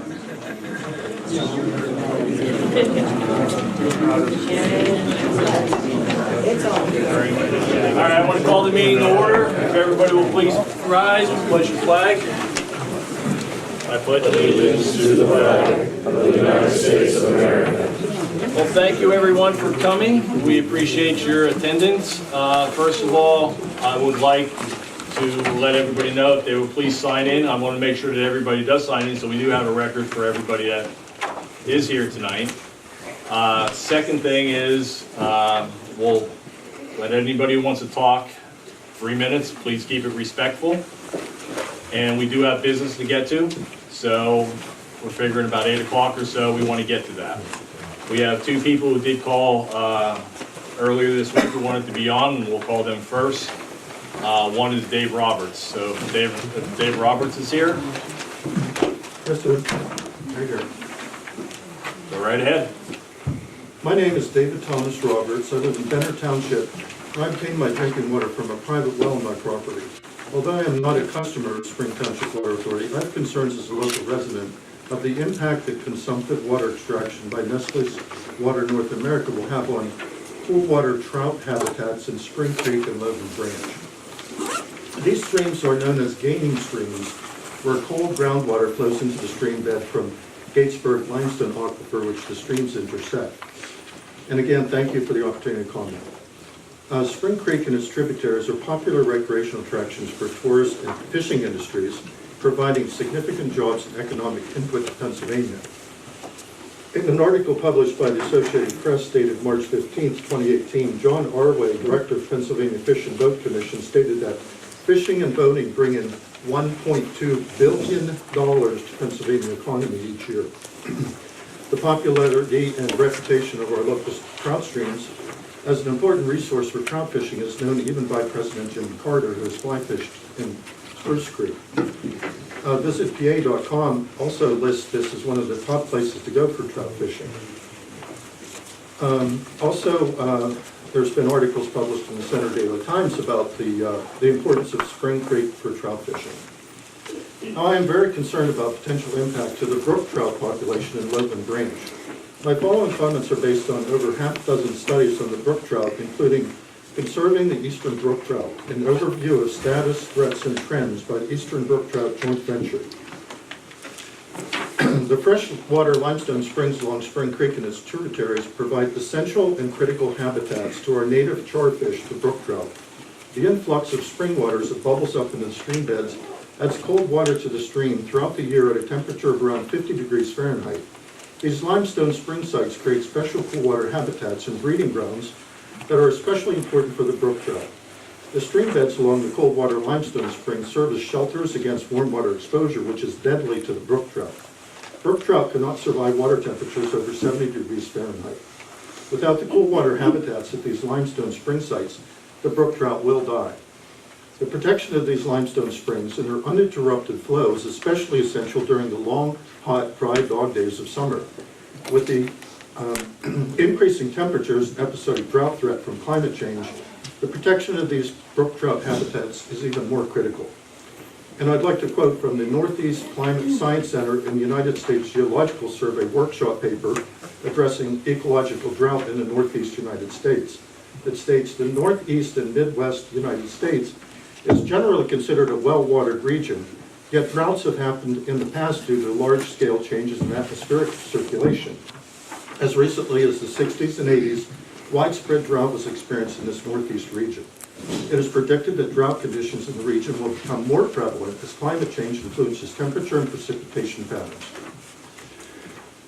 All right, I want to call the meeting to order. If everybody will please rise and pledge the flag. I pledge allegiance to the flag of the United States of America. Well, thank you everyone for coming. We appreciate your attendance. First of all, I would like to let everybody know if they would please sign in. I want to make sure that everybody does sign in, so we do have a record for everybody that is here tonight. Second thing is, we'll let anybody who wants to talk 3 minutes, please keep it respectful. And we do have business to get to, so we're figuring about 8 o'clock or so, we want to get to that. We have 2 people who did call earlier this week who wanted to be on, and we'll call them first. One is Dave Roberts. So if Dave Roberts is here. Yes, sir. Right here. Go right ahead. My name is David Thomas Roberts. I live in Benner Township. I obtain my drinking water from a private well on my property. Although I am not a customer of Spring Township Water Authority, I have concerns as a local resident of the impact that consumptive water extraction by Nestlé's Water North America will have on cool water trout habitats in Spring Creek and Logan Branch. These streams are known as gaining streams, where cold groundwater flows into the stream bed from Gatesburg limestone aquifer, which the streams intersect. And again, thank you for the opportunity to comment. Spring Creek and its tributaries are popular recreational attractions for tourist and fishing industries, providing significant jobs and economic input to Pennsylvania. In an article published by the Associated Press dated March 15, 2018, John Arway, Director of Pennsylvania Fish and Boat Commission, stated that fishing and boating bring in $1.2 billion to Pennsylvania economy each year. The popularity and reputation of our local trout streams as an important resource for trout fishing is known even by President Jimmy Carter, who has fly fished in Spruce Creek. Visit PA.com also lists this as one of the top places to go for trout fishing. There's been articles published in the Center Daily Times about the importance of Spring Creek for trout fishing. Now, I am very concerned about potential impact to the brook trout population in Logan Branch. My following comments are based on over half a dozen studies on the brook trout, including Conserving the Eastern Brook Trout, an overview of status, threats, and trends by the Eastern Brook Trout Joint Venture. The freshwater limestone springs along Spring Creek and its tributaries provide essential and critical habitats to our native charfish, the brook trout. The influx of spring water as it bubbles up into the stream beds adds cold water to the stream throughout the year at a temperature of around 50 degrees Fahrenheit. These limestone spring sites create special cool water habitats and breeding grounds that are especially important for the brook trout. The stream beds along the cold water limestone springs serve as shelters against warm water exposure, which is deadly to the brook trout. Brook trout cannot survive water temperatures over 70 degrees Fahrenheit. Without the cool water habitats at these limestone spring sites, the brook trout will die. The protection of these limestone springs and their uninterrupted flow is especially essential during the long, hot, dry dog days of summer. With the increasing temperatures and episodic drought threat from climate change, the protection of these brook trout habitats is even more critical. And I'd like to quote from the Northeast Climate Science Center in the United States Geological Survey workshop paper addressing ecological drought in the Northeast United States. It states the Northeast and Midwest United States is generally considered a well-watered region, yet droughts have happened in the past due to large-scale changes in atmospheric circulation. As recently as the 60s and 80s, widespread drought was experienced in this Northeast region. It is predicted that drought conditions in the region will become more prevalent as climate change influences temperature and precipitation patterns.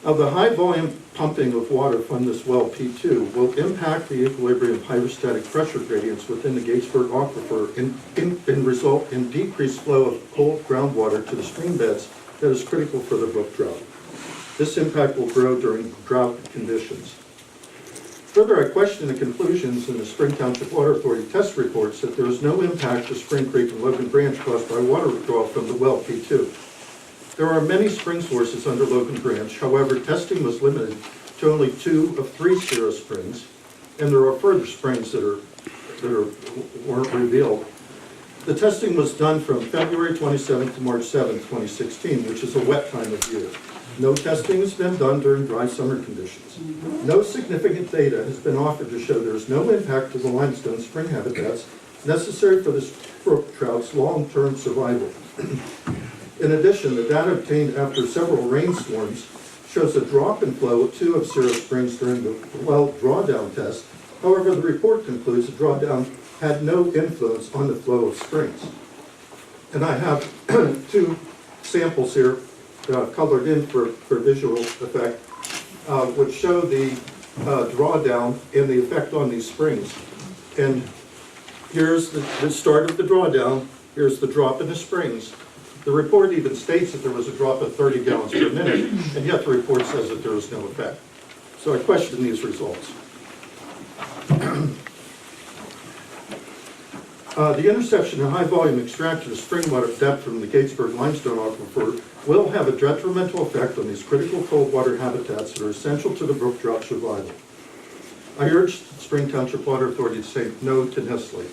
Now, the high volume pumping of water from this well P2 will impact the equilibrium of hydrostatic pressure gradients within the Gatesburg aquifer and result in decreased flow of cold groundwater to the stream beds that is critical for the brook trout. This impact will grow during drought conditions. Further, I question the conclusions in the Spring Township Water Authority test reports that there is no impact to Spring Creek and Logan Branch caused by water withdrawal from the well P2. There are many spring sources under Logan Branch. However, testing was limited to only 2 of 3 cirrus springs, and there are further springs that weren't revealed. The testing was done from February 27th to March 7th, 2016, which is a wet time of year. No testing has been done during dry summer conditions. No significant data has been offered to show there is no impact to the limestone spring habitats necessary for this brook trout's long-term survival. In addition, the data obtained after several rainstorms shows a drop in flow at 2 of Cirrus Springs during the well drawdown test. However, the report concludes the drawdown had no influence on the flow of springs. And I have 2 samples here colored in for visual effect, which show the drawdown and the effect on these springs. And here's the start of the drawdown, here's the drop in the springs. The report even states that there was a drop of 30 gallons per minute, and yet the report says that there was no effect. So I question these results. The interception and high-volume extraction of spring water depth from the Gatesburg limestone aquifer will have a detrimental effect on these critical cold water habitats that are essential to the brook trout survival. I urge the Spring Township Water Authority to say no to Nestlé.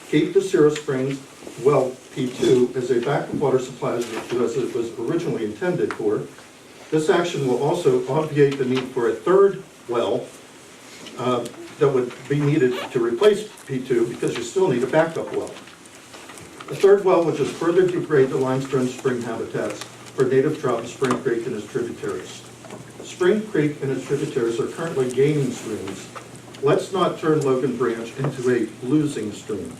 Keep the Cirrus Springs well P2 as a backup water supply as it was originally intended for. This action will also obviate the need for a third well that would be needed to replace P2 because you still need a backup well. A third well would just further degrade the limestone spring habitats for native trout in Spring Creek and its tributaries. Spring Creek and its tributaries are currently gaining streams. Let's not turn Logan Branch into a losing stream.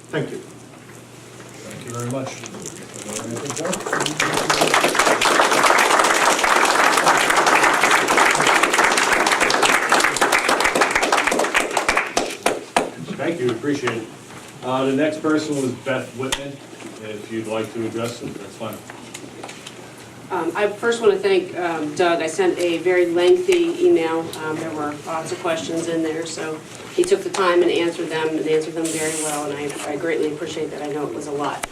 Thank you. Thank you very much. Thank you, appreciate it. The next person was Beth Whitman. If you'd like to address it, that's fine. I first want to thank Doug. I sent a very lengthy email. There were lots of questions in there, so he took the time and answered them very well, and I greatly appreciate that. I know it was a lot.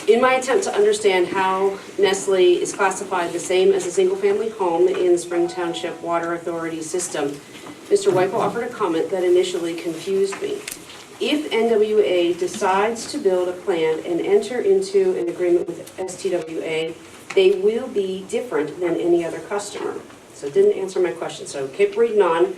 In my attempt to understand how Nestlé is classified the same as a single-family home in the Spring Township Water Authority system, Mr. Weichel offered a comment that initially confused me. If NWA decides to build a plant and enter into an agreement with STWA, they will be different than any other customer. So it didn't answer my question, so keep reading on.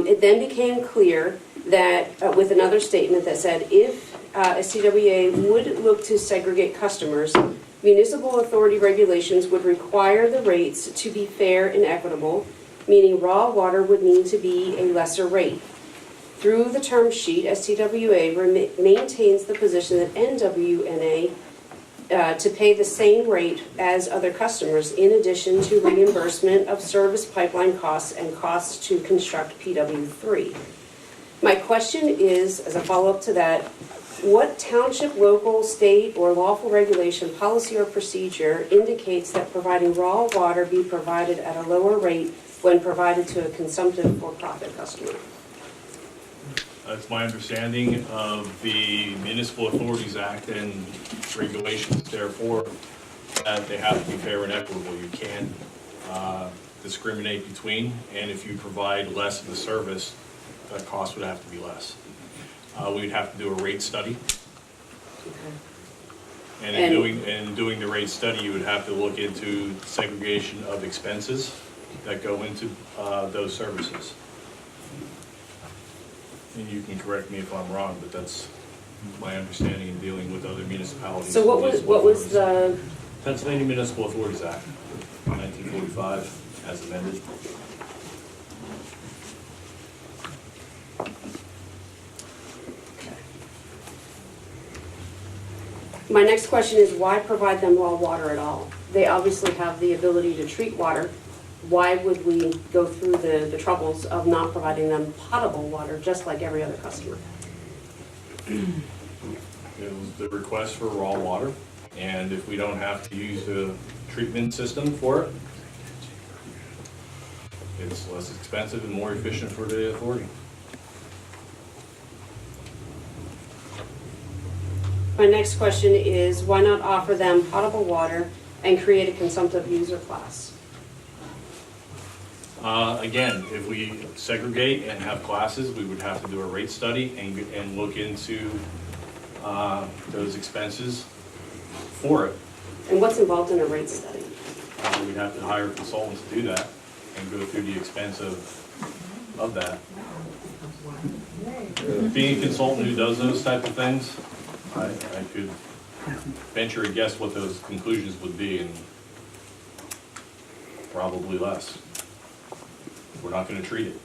It then became clear that with another statement that said if STWA would look to segregate customers, municipal authority regulations would require the rates to be fair and equitable, meaning raw water would need to be a lesser rate. Through the term sheet, STWA maintains the position that NWNA to pay the same rate as other customers in addition to reimbursement of service pipeline costs and costs to construct PW3. My question is, as a follow-up to that, what township, local, state, or lawful regulation, policy, or procedure indicates that providing raw water be provided at a lower rate when provided to a consumptive for-profit customer? That's my understanding of the Municipal Authorities Act and regulations, therefore, that they have to be fair and equitable. You can't discriminate between, and if you provide less of the service, that cost would have to be less. We'd have to do a rate study. Okay. And in doing the rate study, you would have to look into segregation of expenses that go into those services. And you can correct me if I'm wrong, but that's my understanding in dealing with other municipalities. So what was the Pennsylvania Municipal Authorities Act, 1945, as amended. My next question is why provide them raw water at all? They obviously have the ability to treat water. Why would we go through the troubles of not providing them potable water just like every other customer? It was the request for raw water, and if we don't have to use the treatment system for it, it's less expensive and more efficient for the authority. My next question is why not offer them potable water and create a consumptive user class? Again, if we segregate and have classes, we would have to do a rate study and look into those expenses for it. And what's involved in a rate study? We'd have to hire consultants to do that and go through the expense of that. Being a consultant who does those type of things, I could venture a guess what those conclusions would be, and probably less. We're not gonna treat it.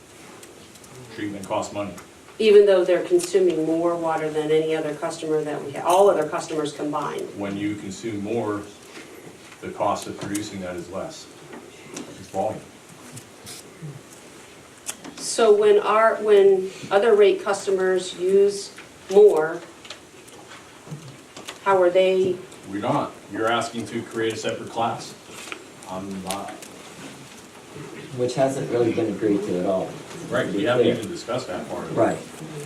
Treatment costs money. Even though they're consuming more water than any other customer that we have, all other customers combined. When you consume more, the cost of producing that is less. It's volume. So when other rate customers use more, how are they? We're not. You're asking to create a separate class. I'm not. Which hasn't really been agreed to at all. Right, we haven't even discussed that part of it. Right.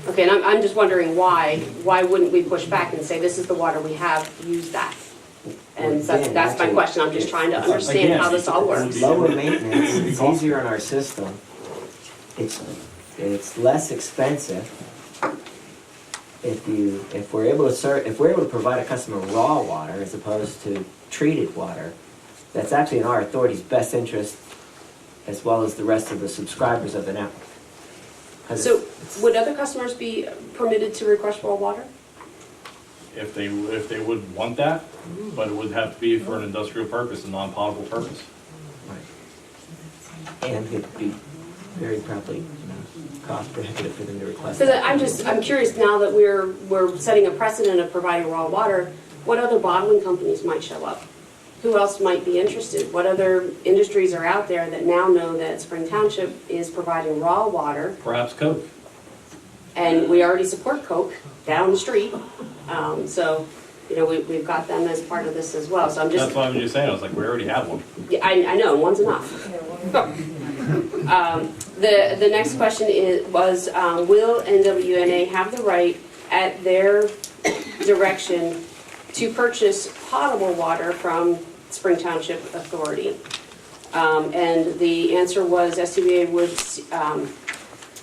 Okay, and I'm just wondering why wouldn't we push back and say, this is the water we have, use that? And that's my question, I'm just trying to understand how this all works. Lower maintenance, it's easier in our system. It's less expensive. If we're able to provide a customer raw water as opposed to treated water, that's actually in our authority's best interest, as well as the rest of the subscribers of the network. So would other customers be permitted to request raw water? If they would want that, but it would have to be for an industrial purpose, a non-potable purpose. Right. And it'd be very probably cost prohibitive for them to request. Because I'm curious now that we're setting a precedent of providing raw water, what other bottling companies might show up? Who else might be interested? What other industries are out there that now know that Spring Township is providing raw water? Perhaps Coke. And we already support Coke down the street. So, you know, we've got them as part of this as well. So I'm just. That's what I'm just saying. I was like, we already have one. Yeah, I know, one's enough. The next question was, will NWNA have the right at their direction to purchase potable water from Spring Township Authority? And the answer was STWA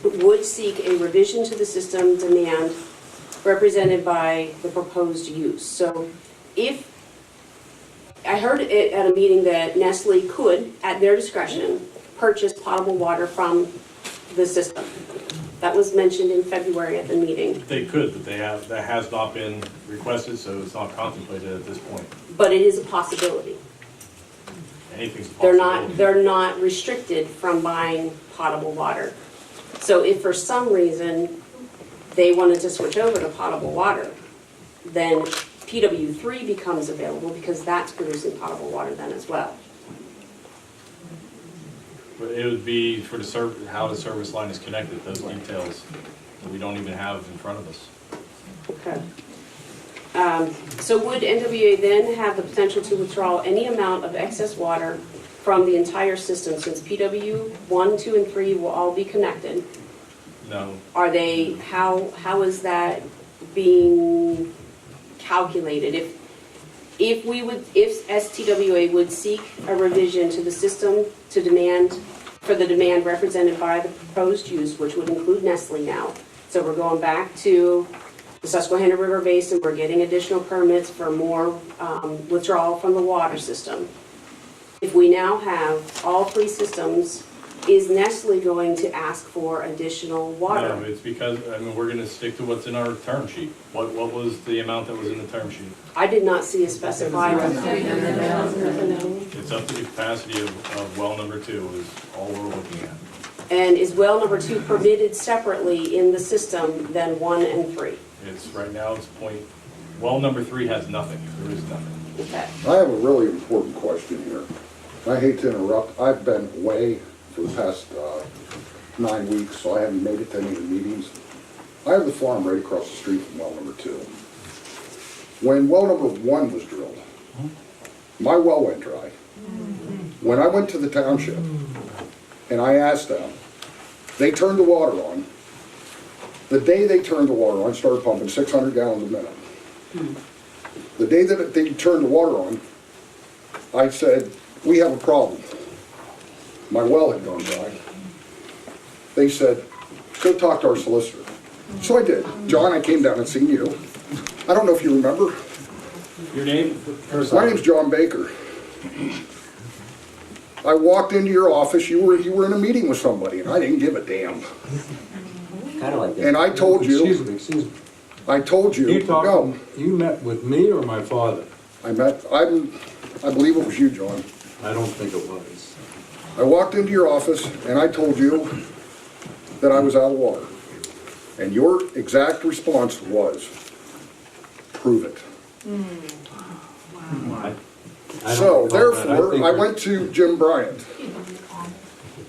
would seek a revision to the system demand represented by the proposed use. So if, I heard it at a meeting that Nestlé could, at their discretion, purchase potable water from the system. That was mentioned in February at the meeting. They could, but that has not been requested, so it's not contemplated at this point. But it is a possibility. Anything's a possibility. They're not restricted from buying potable water. So if for some reason they wanted to switch over to potable water, then PW3 becomes available because that's producing potable water then as well. But it would be for how the service line is connected, those details that we don't even have in front of us. Okay. So would NWA then have the potential to withdraw any amount of excess water from the entire system, since PW 1, 2, and 3 will all be connected? No. Are they, how is that being calculated? If STWA would seek a revision to the system to demand, for the demand represented by the proposed use, which would include Nestlé now. So we're going back to the Susquehanna River Basin, we're getting additional permits for more withdrawal from the water system. If we now have all three systems, is Nestlé going to ask for additional water? No, it's because, we're going to stick to what's in our term sheet. What was the amount that was in the term sheet? I did not see a specified. It's up to the capacity of well number 2 is all we're looking at. And is well number 2 permitted separately in the system than 1 and 3? It's right now, well number 3 has nothing. There is nothing. Okay. I have a really important question here. I hate to interrupt. I've been away for the past 9 weeks, so I haven't made it to any of the meetings. I have the farm right across the street from well number 2. When well number 1 was drilled, my well went dry. When I went to the township and I asked them, they turned the water on. The day they turned the water on, started pumping 600 gallons a minute. The day that they turned the water on, I said, we have a problem. My well had gone dry. They said, go talk to our solicitor. So I did. John, I came down and seen you. I don't know if you remember. Your name? My name's John Baker. I walked into your office, you were in a meeting with somebody, and I didn't give a damn. Kind of like this. And I told Excuse you, me. I told you, You no. you met with me or my father? I believe it was you, John. I don't think it was. I walked into your office and I told you that I was out of water. And your exact response was, prove it. I So don't know that. therefore, think I we- went to Jim Bryant.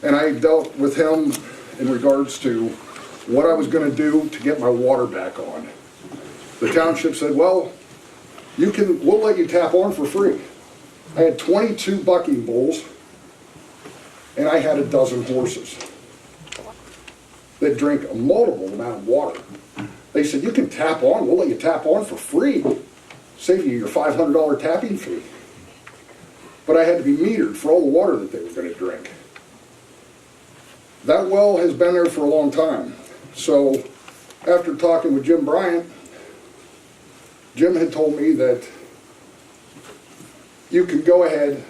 And I dealt with him in regards to what I was gonna do to get my water back on. The township said, well, we'll let you tap on for free. I had 22 bucking bulls, and I had a dozen horses that drink a multiple amount of water. They said, you can tap on, we'll let you tap on for free. Save you your $500 tapping fee. But I had to be metered for all the water that they were gonna drink. That well has been there for a long time. So after talking with Jim Bryant, Jim had told me that you can go ahead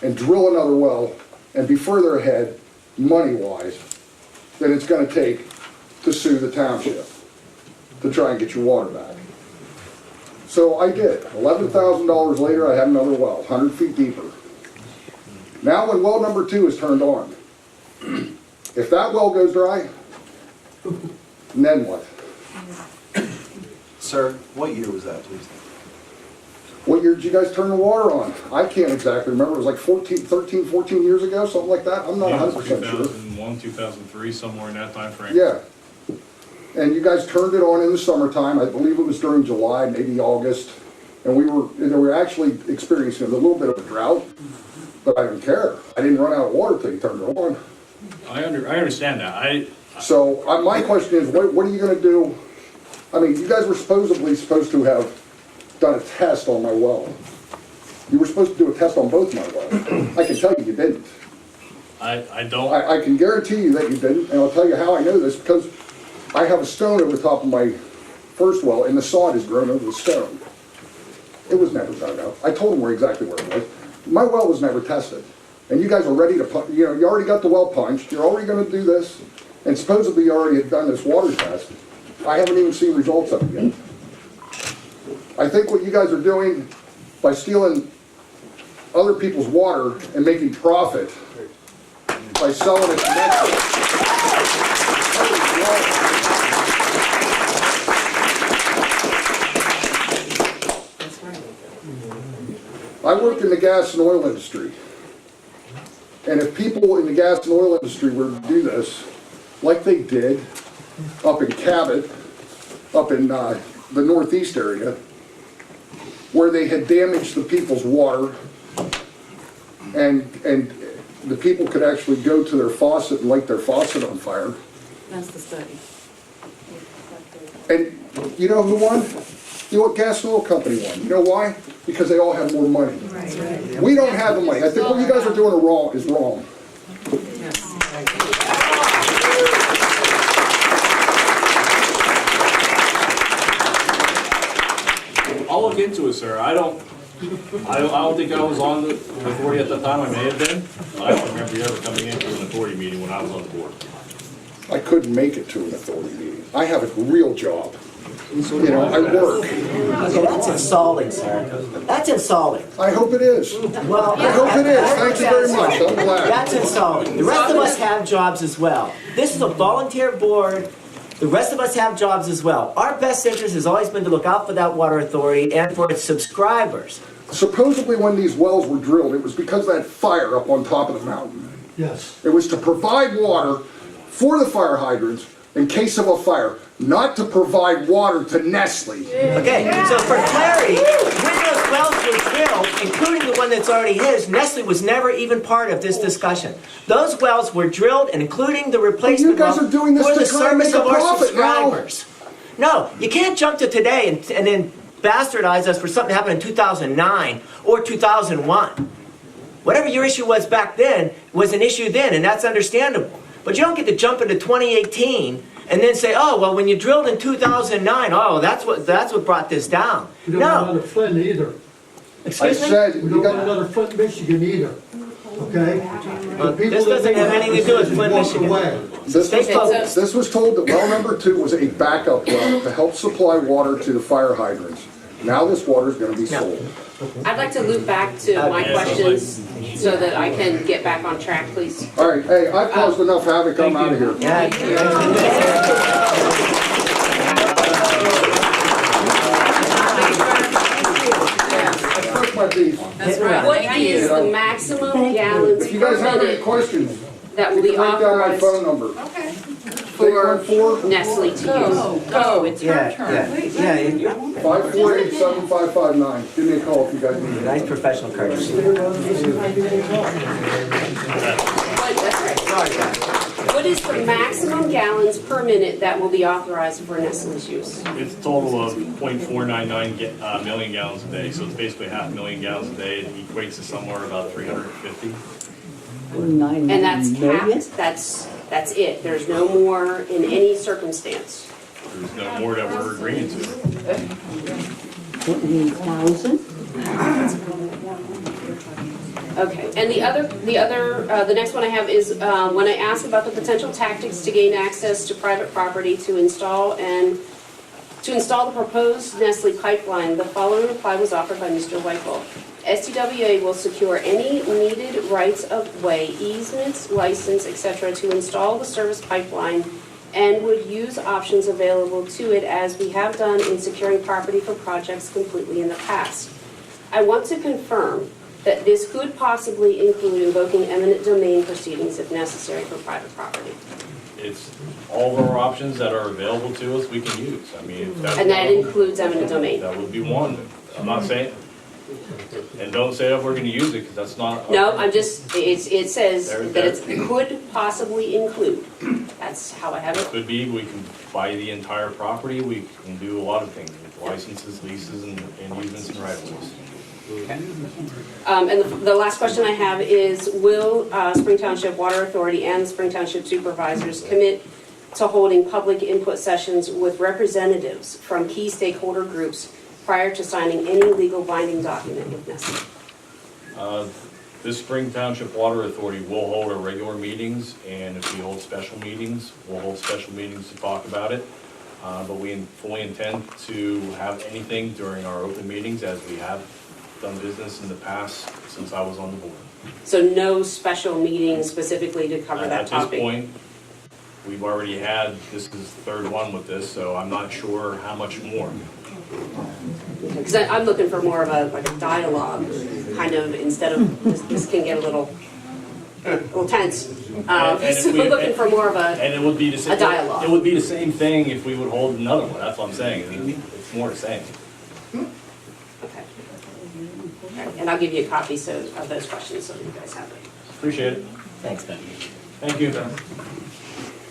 and drill another well and be further ahead, money-wise, than it's gonna take to sue the township to try and get your water back. So I did. $11,000 later, I had another well, 100 feet deeper. Now when well number 2 is turned on, if that well goes dry, then what? Sir, what year was that, please? What year did you guys turn the water on? I can't exactly remember. It was like 13, 14 years ago, something like that. I'm not 100% sure. 2001, 2003, somewhere in that time frame. Yeah. And you guys turned it on in the summertime. I believe it was during July, maybe August. And we were actually experiencing a little bit of a drought, but I didn't care. I didn't run out of water till you turned it on. I understand that. So my question is, what are you gonna do? I mean, you guys were supposed to have done a test on my well. You were supposed to do a test on both my wells. I can tell you didn't. I don't. I can guarantee you that you didn't, and I'll tell you how I know this, because I have a stone over the top of my first well, and the sod has grown over the stone. It was never dug up. I told them exactly where it was. My well was never tested. And you guys are ready to, you already got the well punched, you're already gonna do this, and supposedly you already had done this water test. I haven't even seen results of it yet. I think what you guys are doing by stealing other people's water and making profit by selling it to Nestlé. I work in the gas and oil industry. And if people in the gas and oil industry were to do this, like they did up in Cabot, up in the northeast area, where they had damaged the people's water, and the people could actually go to their faucet and light their faucet on fire. That's the study. And you know who won? You know what gas and oil company won? You know why? Because they all have more money. Right. We don't have the money. I think what you guys are doing is wrong. I'll look into it, sir. I don't think I was on the authority at the time. I may have been. I don't remember you ever coming into an authority meeting when I was on the board. I couldn't make it to an authority meeting. I have a real job. You know, I work. Okay, that's insulting, sir. That's insulting. I hope it is. Well, I hope it is. Thank you very much. I'm glad. That's insulting. The rest of us have jobs as well. This is a volunteer board. The rest of us have jobs as well. Our best interest has always been to look out for that water authority and for its subscribers. Supposedly when these wells were drilled, it was because of that fire up on top of the mountain. Yes. It was to provide water for the fire hydrants in case of a fire, not to provide water to Nestlé. Okay, so for clarity, when those wells were drilled, including the one that's already his, Nestlé was never even part of this discussion. Those wells were drilled, and including the replacement you guys well are doing this for to the try and service make a of our profit now. subscribers. No, you can't jump to today and then bastardize us for something that happened in 2009 or 2001. Whatever your issue was back then was an issue then, and that's understandable. But you don't get to jump into 2018 and then say, oh, well, when you drilled in 2009, oh, that's what brought this down. We don't have No, another Flint either. I excuse me? said, We you don't have got, another Flint, Michigan either, okay? Well, The people this that doesn't have anything to do with Flint, walk Michigan. away. this was told that well number 2 was a backup well to help supply water to the fire hydrants. Now this water is gonna be sold. I'd like to loop back to my questions so that I can get back on track, please. All right, hey, I've caused enough havoc, I'm out of here. Yeah. I took my beef. That's right. What is the maximum gallons If you per guys have any minute questions, that you will be can write down my authorized phone number. for 814 Nestle to use? Go, it's her turn. Yeah, 548-7559. Give me a call if you guys need it. nice professional courtesy. That's right. What is the maximum gallons per minute that will be authorized for Nestle's use? It's a total of 0.499 million gallons a day, so it's basically 500,000 gallons a day. It equates to somewhere about 350. And that's capped, that's it. There's no more in any circumstance. There's no more that we're agreeing to. 1,000? Okay, and the next one I have is, when I asked about the potential tactics to gain access to private property to install the proposed Nestle pipeline, the following reply was offered by Mr. Whitehall. STWA will secure any needed rights of way, easements, license, etc. to install the service pipeline and would use options available to it as we have done in securing property for projects completely in the past. I want to confirm that this could possibly include invoking eminent domain proceedings if necessary for private property. It's all of our options that are available to us, we can use. I mean, if that's And that one, includes eminent domain. that would be one. I'm not saying, and don't say that we're gonna use it, because that's not. No, I'm just, it says There- that it could possibly include. That's how I have it. Could be, we can buy the entire property, we can do a lot of things, with licenses, leases, and easements and right-of-ways. And the last question I have is, will Spring Township Water Authority and the Spring Township Supervisors commit to holding public input sessions with representatives from key stakeholder groups prior to signing any legal binding document with Nestle? This Spring Township Water Authority will hold our regular meetings, and if we hold special meetings, we'll hold special meetings to talk about it. But we fully intend to have anything during our open meetings, as we have done business in the past since I was on the board. So no special meeting specifically to cover that At topic? this point, we've already had, this is the third one with this, so I'm not sure how much more. Because I'm looking for more of like a dialogue, kind of, instead of, this can get a little tense. And if So we- we're looking for more of a, And it would be the same. A dialogue. It would be the same thing if we would hold another one, that's what I'm saying, it's more the same. okay. All right, and I'll give you a copy of those questions so that you guys have it. Appreciate it. Thanks, Ben. Thank you.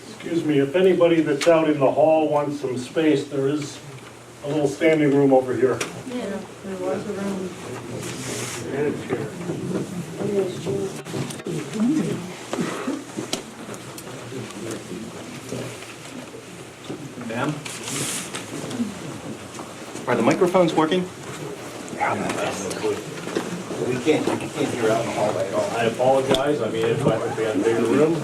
Excuse me, if anybody that's out in the hall wants some space, there is a little standing room over here. Yeah, there was a room. And a chair. Ma'am? Are the microphones working? We can't hear out in the hallway at all. I apologize, I mean, if we had a bigger room.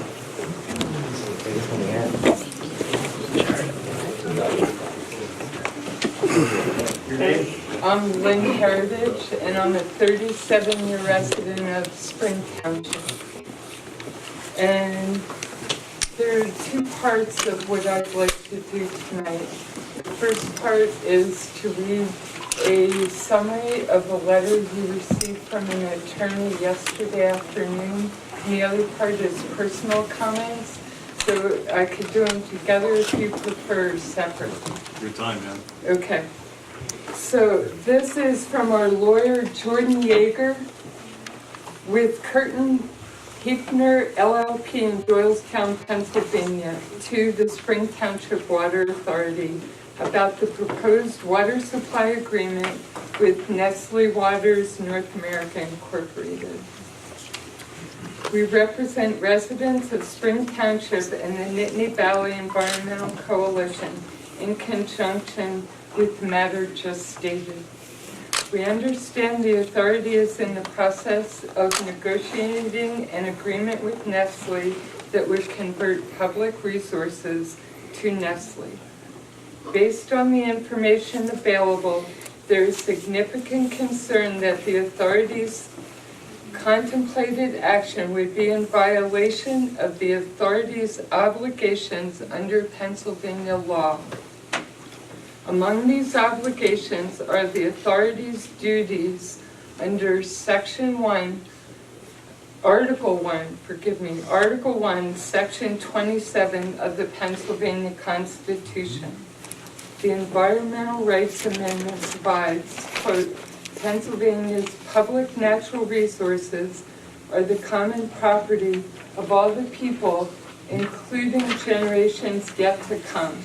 Your name? I'm Lynn Heritage, and I'm a 37-year resident of Spring Township. And there are two parts of what I'd like to do tonight. The first part is to read a summary of a letter you received from an attorney yesterday afternoon. And the other part is personal comments, so I could do them together if you prefer separate. Your time, ma'am. Okay. So this is from our lawyer, Jordan Yeager, with Curtin Hefner LLP in Doylestown, Pennsylvania, to the Spring Township Water Authority about the proposed water supply agreement with Nestlé Waters North America Incorporated. We represent residents of Spring Township and the Nittany Valley Environmental Coalition in conjunction with the matter just stated. We understand the authority is in the process of negotiating an agreement with Nestlé that would convert public resources to Nestlé. Based on the information available, there is significant concern that the authority's contemplated action would be in violation of the authority's obligations under Pennsylvania law. Among these obligations are the authority's duties under Article 1, Section 27 of the Pennsylvania Constitution. The Environmental Rights Amendment provides, quote, Pennsylvania's public natural resources are the common property of all the people, including generations yet to come.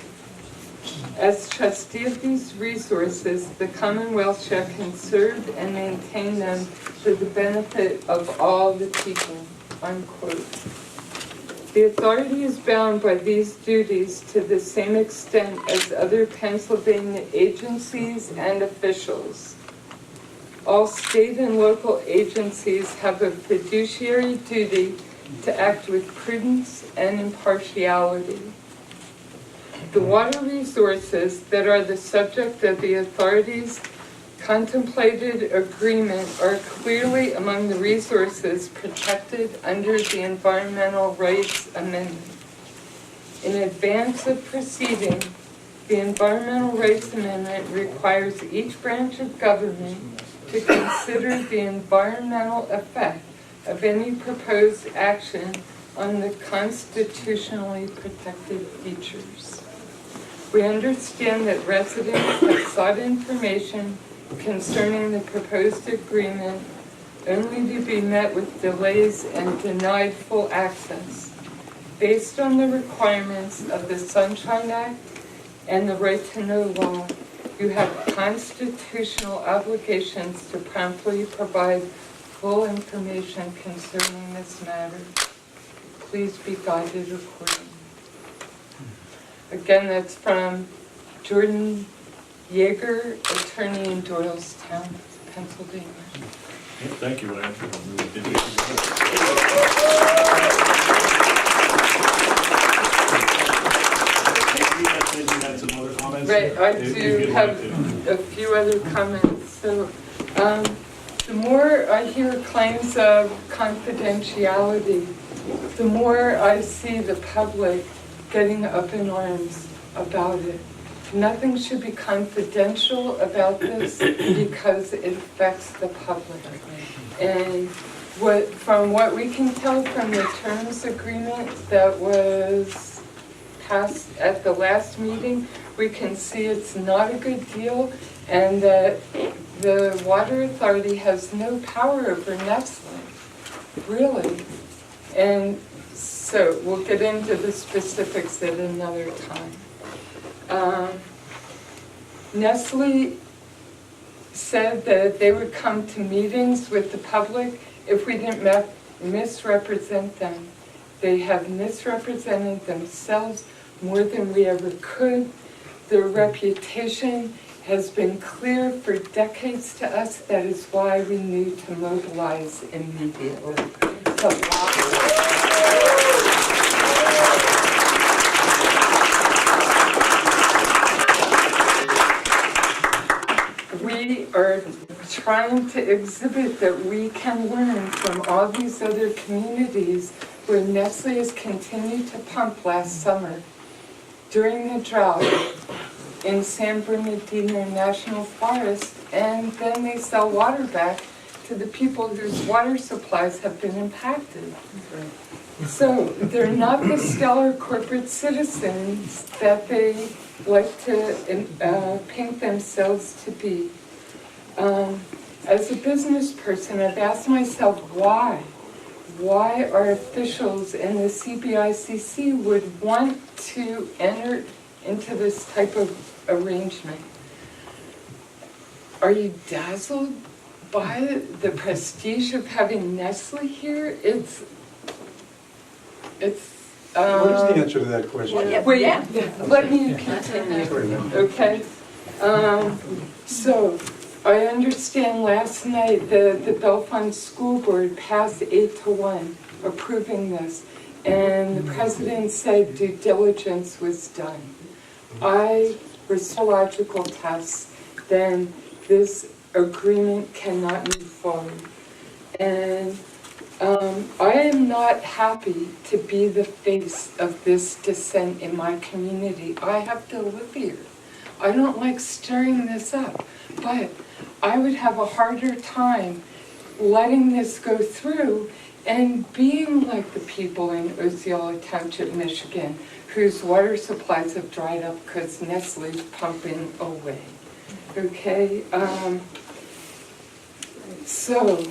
As trustee of these resources, the Commonwealth shall conserve and maintain them for the benefit of all the people, unquote. The authority is bound by these duties to the same extent as other Pennsylvania agencies and officials. All state and local agencies have a fiduciary duty to act with prudence and impartiality. The water resources that are the subject of the authority's contemplated agreement are clearly among the resources protected under the Environmental Rights Amendment. In advance of proceeding, the Environmental Rights Amendment requires each branch of government to consider the environmental effect of any proposed action on the constitutionally protected features. We understand that residents have sought information concerning the proposed agreement only to be met with delays and denied full access. Based on the requirements of the Sunshine Act and the Right to Know law, you have constitutional obligations to promptly provide full information concerning this matter. Please be guided accordingly. Again, that's from Jordan Yeager, attorney in Doylestown, Pennsylvania. Thank you, Lynn. You had some other comments? Right, I If do you'd have like to. a few other comments. So, the more I hear claims of confidentiality, the more I see the public getting up in arms about it. Nothing should be confidential about this because it affects the public. And from what we can tell from the terms agreement that was passed at the last meeting, we can see it's not a good deal and that the Water Authority has no power over Nestlé, really. And so we'll get into the specifics at another time. Nestlé said that they would come to meetings with the public if we didn't misrepresent them. They have misrepresented themselves more than we ever could. Their reputation has been clear for decades to us. That is why we need to mobilize immediately. We are trying to exhibit that we can learn from all these other communities where Nestlé has continued to pump last summer. During the drought in San Bernardino National Forest, and then they sell water back to the people whose water supplies have been impacted. So they're not the stellar corporate citizens that they like to paint themselves to be. As a business person, I've asked myself why our officials in the CBICC would want to enter into this type of arrangement. Are you dazzled by the prestige of having Nestlé here? It's, What is the answer to that question? wait, let me continue, okay? So, I understand last night the Bellefonte School Board passed 8-1 approving this, and the president said due diligence was done. For psychological tests, then this agreement cannot move forward. And I am not happy to be the face of this dissent in my community. I have to live here. I don't like stirring this up, but I would have a harder time letting this go through and being like the people in Osceola Township, Michigan, whose water supplies have dried up because Nestlé's pumping away. Okay, so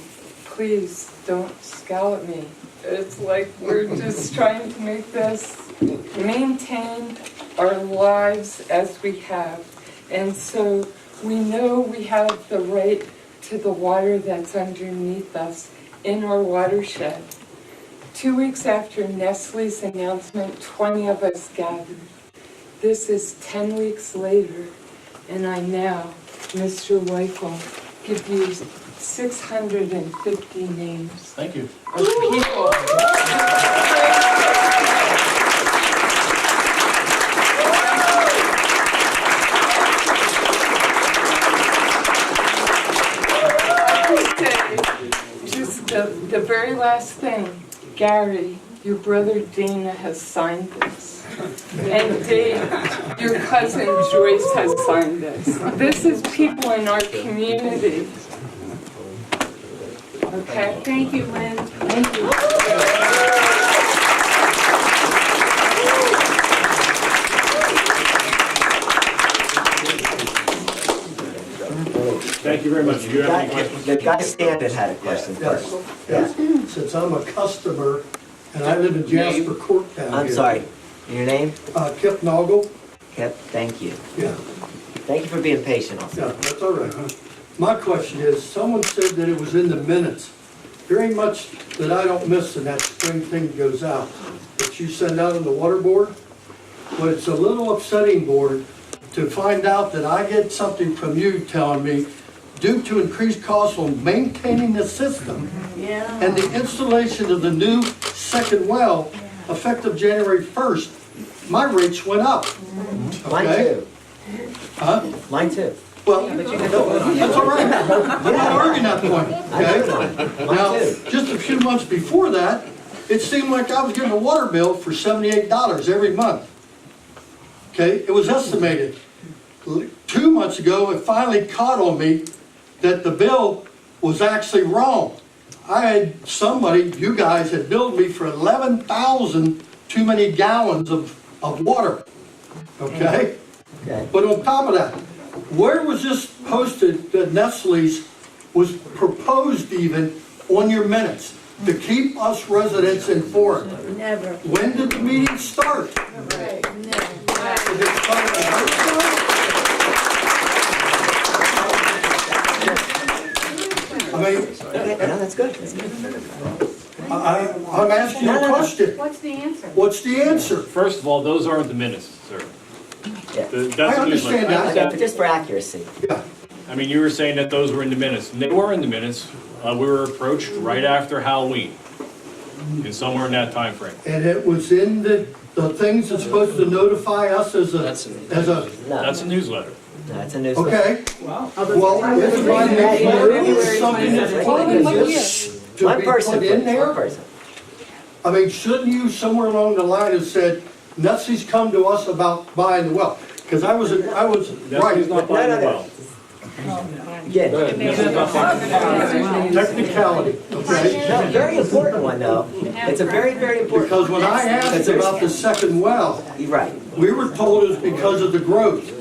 please don't scowl at me. It's like we're just trying to make this, maintain our lives as we have. And so we know we have the right to the water that's underneath us in our watershed. 2 weeks after Nestlé's announcement, 20 of us gathered. This is 10 weeks later, and I now, Mr. Weichel, give you 650 names Thank you. of people. Just the very last thing, Gary, your brother Dana has signed this. And Dave, your cousin Joyce has signed this. This is people in our community. Okay? Thank you, Lynn. Thank you. Thank you very much. Do you have any questions? The guy standing had a question first. Yes. Since I'm a customer and I live in Jasper Court down here. I'm sorry, your name? Kip Noggle. Kip, thank you. Yeah, Thank you for being patient also. yeah, that's all right. My question is, someone said that it was in the minutes. Very much that I don't miss and that spring thing goes out, that you send out on the water board. But it's a little upsetting, board, to find out that I get something from you telling me, due to increased costs on maintaining the system and the installation of the new second well, effective January 1st, my rates went up. Mine Okay? too. Huh? Mine too. Well, that's all right. I'm not arguing that point, okay? Mine Now, too. just a few months before that, it seemed like I was getting a water bill for $78 every month. Okay, it was estimated. 2 months ago, it finally caught on me that the bill was actually wrong. I had somebody, you guys had billed me for 11,000 too many gallons of water, okay? Okay. But on top of that, where was this posted that Nestlé's was proposed even on your minutes to keep us residents informed? Never. When did the meeting start? Right. Did it start at the first time? I mean, No, that's good. That's good. I'm asking you a question. What's the answer? What's the answer? First of all, those aren't the minutes, sir. Yeah. That's I the understand newsletter. that. Okay, but just for accuracy. I mean, you were saying that those were in the minutes. They were in the minutes. We were approached right after Halloween, and somewhere in that time frame. And it was in the things that's supposed to notify us as a, No, That's a newsletter. that's a newsletter. okay? Well, everybody makes sure something that's put to One be person, put in please, there. one person. I mean, shouldn't you somewhere along the line have said, Nestlé's come to us about buying the well? Because I was That's right. who's not buying the well. Yeah. Technicality, okay? No, very important one though. It's a very, very important. Because when I asked about the second well, You're right. we were told it was because of the growth.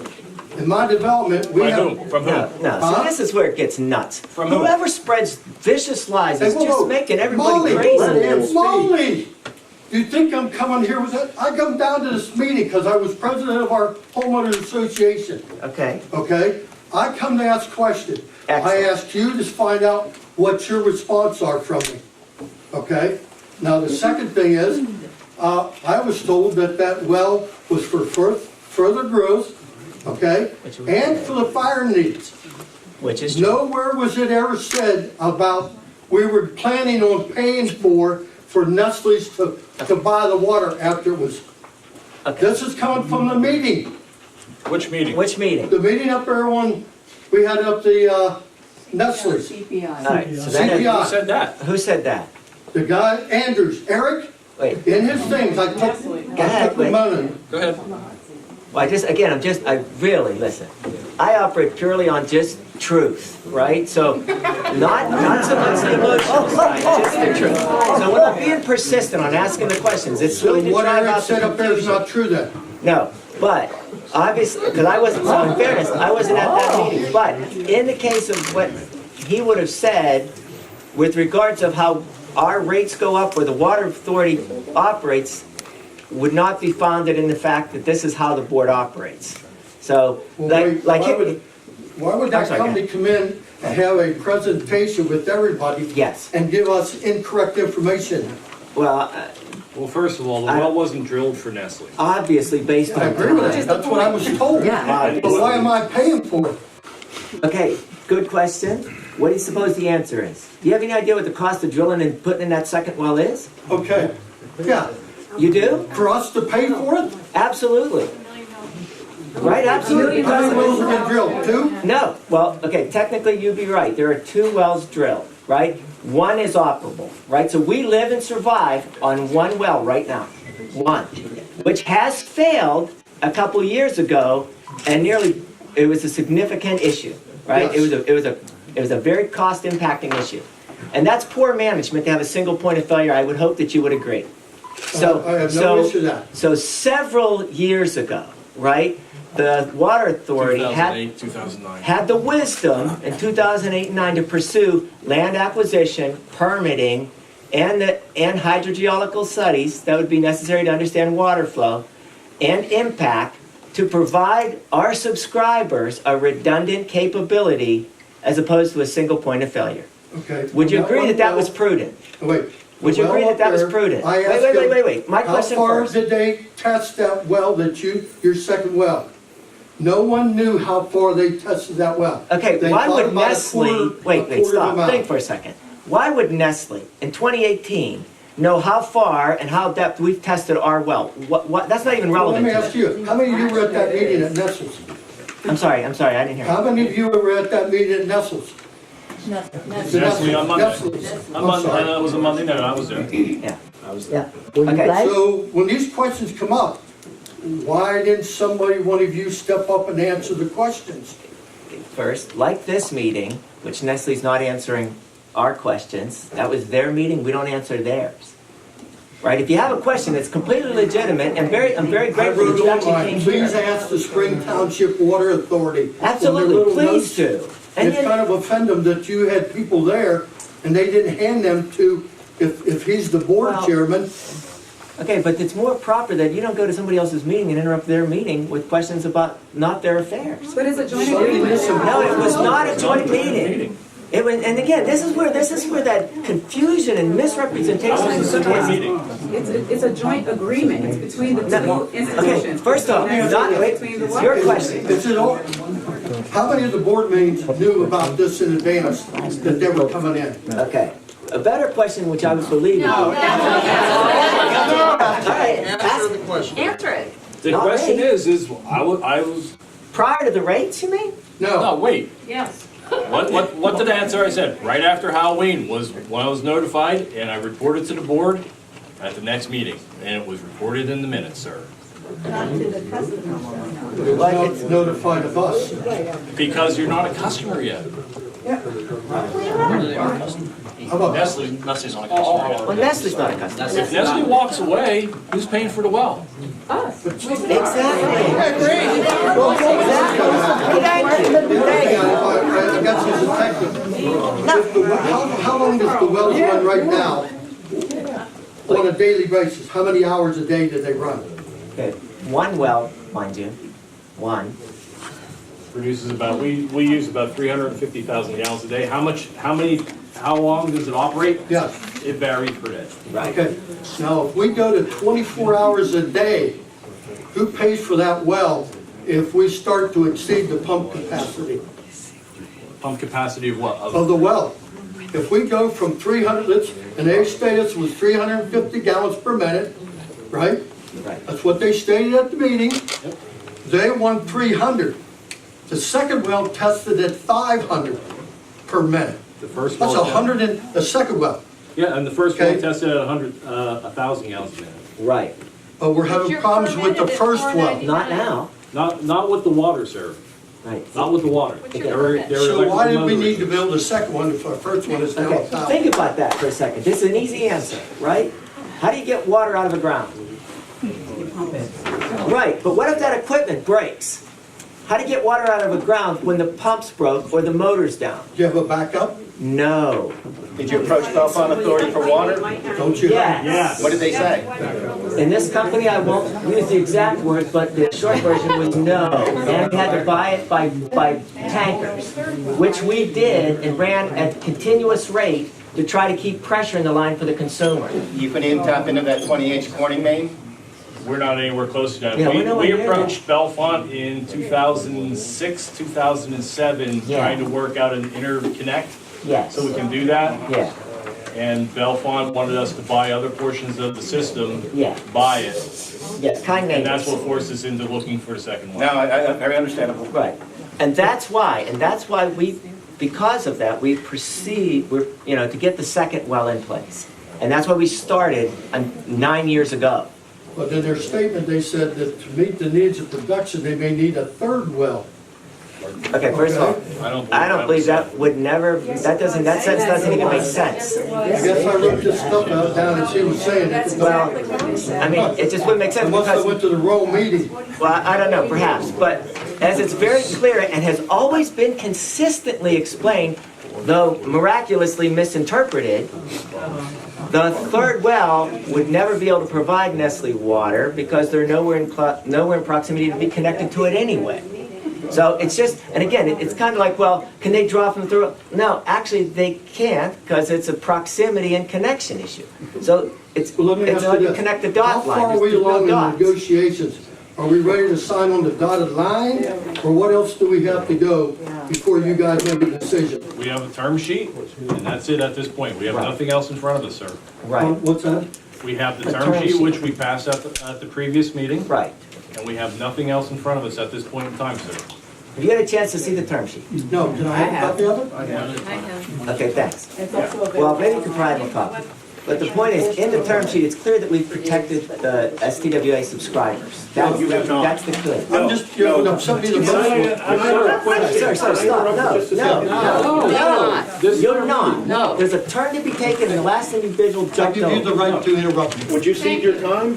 In my development, we By have. whom? From No, whom? no. So Huh? this is where it gets nuts. From who? Whoever spreads vicious lies Hey, is whoa, just whoa. making everybody Molly, crazy. Molly, you think I'm coming here with that? I come down to this meeting because I was president of our homeowners association, Okay. okay? I come to ask questions. I Excellent. asked you to find out what your response are from me, okay? Now, the second thing is, I was told that that well was for further growth, okay? And for the fire needs. Which is true. Nowhere was it ever said about we were planning on paying for Nestlé's to buy the water after it was. Okay. This is coming from the meeting. Which meeting? Which meeting? The meeting up there when we had up the Nestlé's. All right, so that is, Who said that? who said that? The guy, Andrews, Eric, Wait, in his things, I go ahead, took the wait. money. Go ahead. Well, I really, listen, I operate purely on just truth, right? So, not so much the emotional side, just the truth. So when I'm being persistent on asking the questions, it's So really to what drive Eric out the said up there is confusion. not true then. No, but obviously, because I wasn't, so in fairness, I wasn't at that meeting. But in the case of what he would have said with regards of how our rates go up or the water authority operates would not be founded in the fact that this is how the board operates. So, Well, wait, like why would I'm that sorry, company come in and have a presentation with everybody? Yes. And give us incorrect information? well, Well, first of all, the well wasn't drilled for Nestle. obviously based I on agree with you, time. that's what I was told. Yeah. But why am I paying for it? Okay, good question. What do you suppose the answer is? Do you have any idea what the cost of drilling and putting in that second well is? Okay, yeah, You do? for us to pay for it? Absolutely. Right, absolutely. How many wells are gonna drill, 2? No, well, okay, technically you'd be right. There are 2 wells drilled, right? One is operable, right? So we live and survive on 1 well right now. 1, which has failed a couple years ago and it was a significant issue, right? Yes. It was a very cost impacting issue. And that's poor management to have a single point of failure. I would hope that you would agree. So, I have no issue with that. So several years ago, right? The water authority 2008, 2009. had the wisdom in 2008 and 9 to pursue land acquisition, permitting, and hydrogeological studies that would be necessary to understand water flow and impact to provide our subscribers a redundant capability as opposed to a single point of failure. Okay. Would you Now, agree that that was well, prudent? Wait. Would you the agree well that that was up there, prudent? I asked him, Wait. My question how far first. did they test that well your second well? No one knew how far they tested that well. Okay, They why thought would about a Nestle, quarter- wait, a quarter of a stop, mile. think for a second. Why would Nestle in 2018 know how far and how depth we've tested our well? What, that's not even Well, relevant let me to ask this. you, how many of you were at that meeting at Nestle's? I'm sorry, I didn't hear. How many of you were at that meeting at Nestle's? Nestle on Monday. Nestle's. On Monday, sorry. it was a Monday night, I was there. Yeah. I was there. Okay, So when these questions come up, why didn't one of you step up and answer the questions? first, like this meeting, which Nestle's not answering our questions, that was their meeting, we don't answer theirs. Right, if you have a question that's completely legitimate, and I'm very I grateful that wrote you on actually mine, came please here. ask the Spring Township Water Authority. On their Absolutely, little please notes. do. And It then, kind of offended them that you had people there and they didn't hand them to, if he's the board Well- chairman. okay, but it's more proper that you don't go to somebody else's meeting and interrupt their meeting with questions about not their affairs. But it's a joint Sorry, agreement. listen. No, it was not a joint meeting. It was, and again, this is where that confusion and misrepresentation It was is. a joint meeting. It's a joint agreement. It's between the two Okay, institutions. first off, wait, Between the it's your water- question. Is it all, how many of the board meetings knew about this in advance, that they were coming in? Okay, a better question, which I would believe. All right, ask, Answer it. The Not question me. is, I was, prior to the rates, you mean? no, No, wait. Yes. What did I answer? I said, right after Halloween was when I was notified, and I reported to the board at the next meeting, and it was reported in the minutes, sir. it was not notified of us. Because you're not a customer yet. How about Nestle's not a customer yet. Well, Nestle's not a customer. If Nestle walks away, who's paying for the well? Exactly. I guess it's a technical. How long does the well run right now? On a daily basis, how many hours a day do they run? Okay, one well, mind you, one. Produces about, we use about 350,000 gallons a day. How long does it operate? Yes, It varies per day. Right. Okay, now if we go to 24 hours a day, who pays for that well if we start to exceed the pump capacity Pump capacity of what? of the well? If we go from 300, and they stated it was 350 gallons per minute, right? Right. That's what they stated at the meeting. They want 300. The second well tested at 500 per minute. The first That's one. 100 in the second well. Yeah, and the first Okay. one tested at 1,000 gallons a minute. Right. But we're having problems with the first well. Not now. Not with the water, sir. Right. Not with the water. So why did we need to build a second one if our first one is now Okay, 1,000? think about that for a second. This is an easy answer, right? How do you get water out of the ground? Right, but what if that equipment breaks? How do you get water out of the ground when the pump's broke or the motor's down? Do you have a backup? No. Did you approach Bellefonte Authority for water? Don't you? Yes. What did they say? In this company, I won't use the exact words, but the short version was no. And we had to buy it by tankers, which we did and ran at continuous rate to try to keep pressure in the line for the consumer. You couldn't even tap into that 20-inch Corning main? We're not anywhere close to that. Yeah, we're nowhere We near approached Bellefonte in 2006, 2007, Yeah. trying to work out an interconnect Yes. so we can do that. Yeah. And Bellefonte wanted us to buy other portions of the system, Yeah. buy it. Yes. Kind And that's neighbors. what forced us into looking for a second No, one. very understandable. Right. And that's why we, because of that, we proceed, to get the second well in place. And that's why we started 9 years ago. But in their statement, they said that to meet the needs of production, they may need a third well. Okay, first of all, I don't believe that would never, that sentence doesn't even make sense. I guess I wrote this stuff out down and she was saying it. Well, I mean, it just wouldn't make sense Unless I because, went to the wrong meeting. well, I don't know, perhaps, but as it's very clear and has always been consistently explained, though miraculously misinterpreted, the third well would never be able to provide Nestlé water because they're nowhere in proximity to be connected to it anyway. So it's just, and again, it's kind of like, well, can they draw from the third? No, actually they can't because it's a proximity and connection issue. So it's Well, let me ask like you you this. connect the dot line. How far are we There's no along in dots. negotiations? Are we ready to sign on the dotted line? Or what else do we have to go before you guys make a decision? We have a term sheet, and that's it at this point. We have Right. nothing else in front of us, sir. Right, What's that? We have the A term term sheet, sheet. which we passed at the previous meeting, right. and we have nothing else in front of us at this point in time, sir. Have you had a chance to see the term sheet? No, can I have a copy of it? Okay, thanks. Well, maybe you can provide me a copy. But the point is, in the term sheet, it's clear that we've protected the STWA subscribers. That's the good. I'm just, I'm sending you the motion. Sir, stop, no. You're not. No. There's a turn to be taken, and the last individual I jumped give you the over. right to interrupt me. Would you cede your time?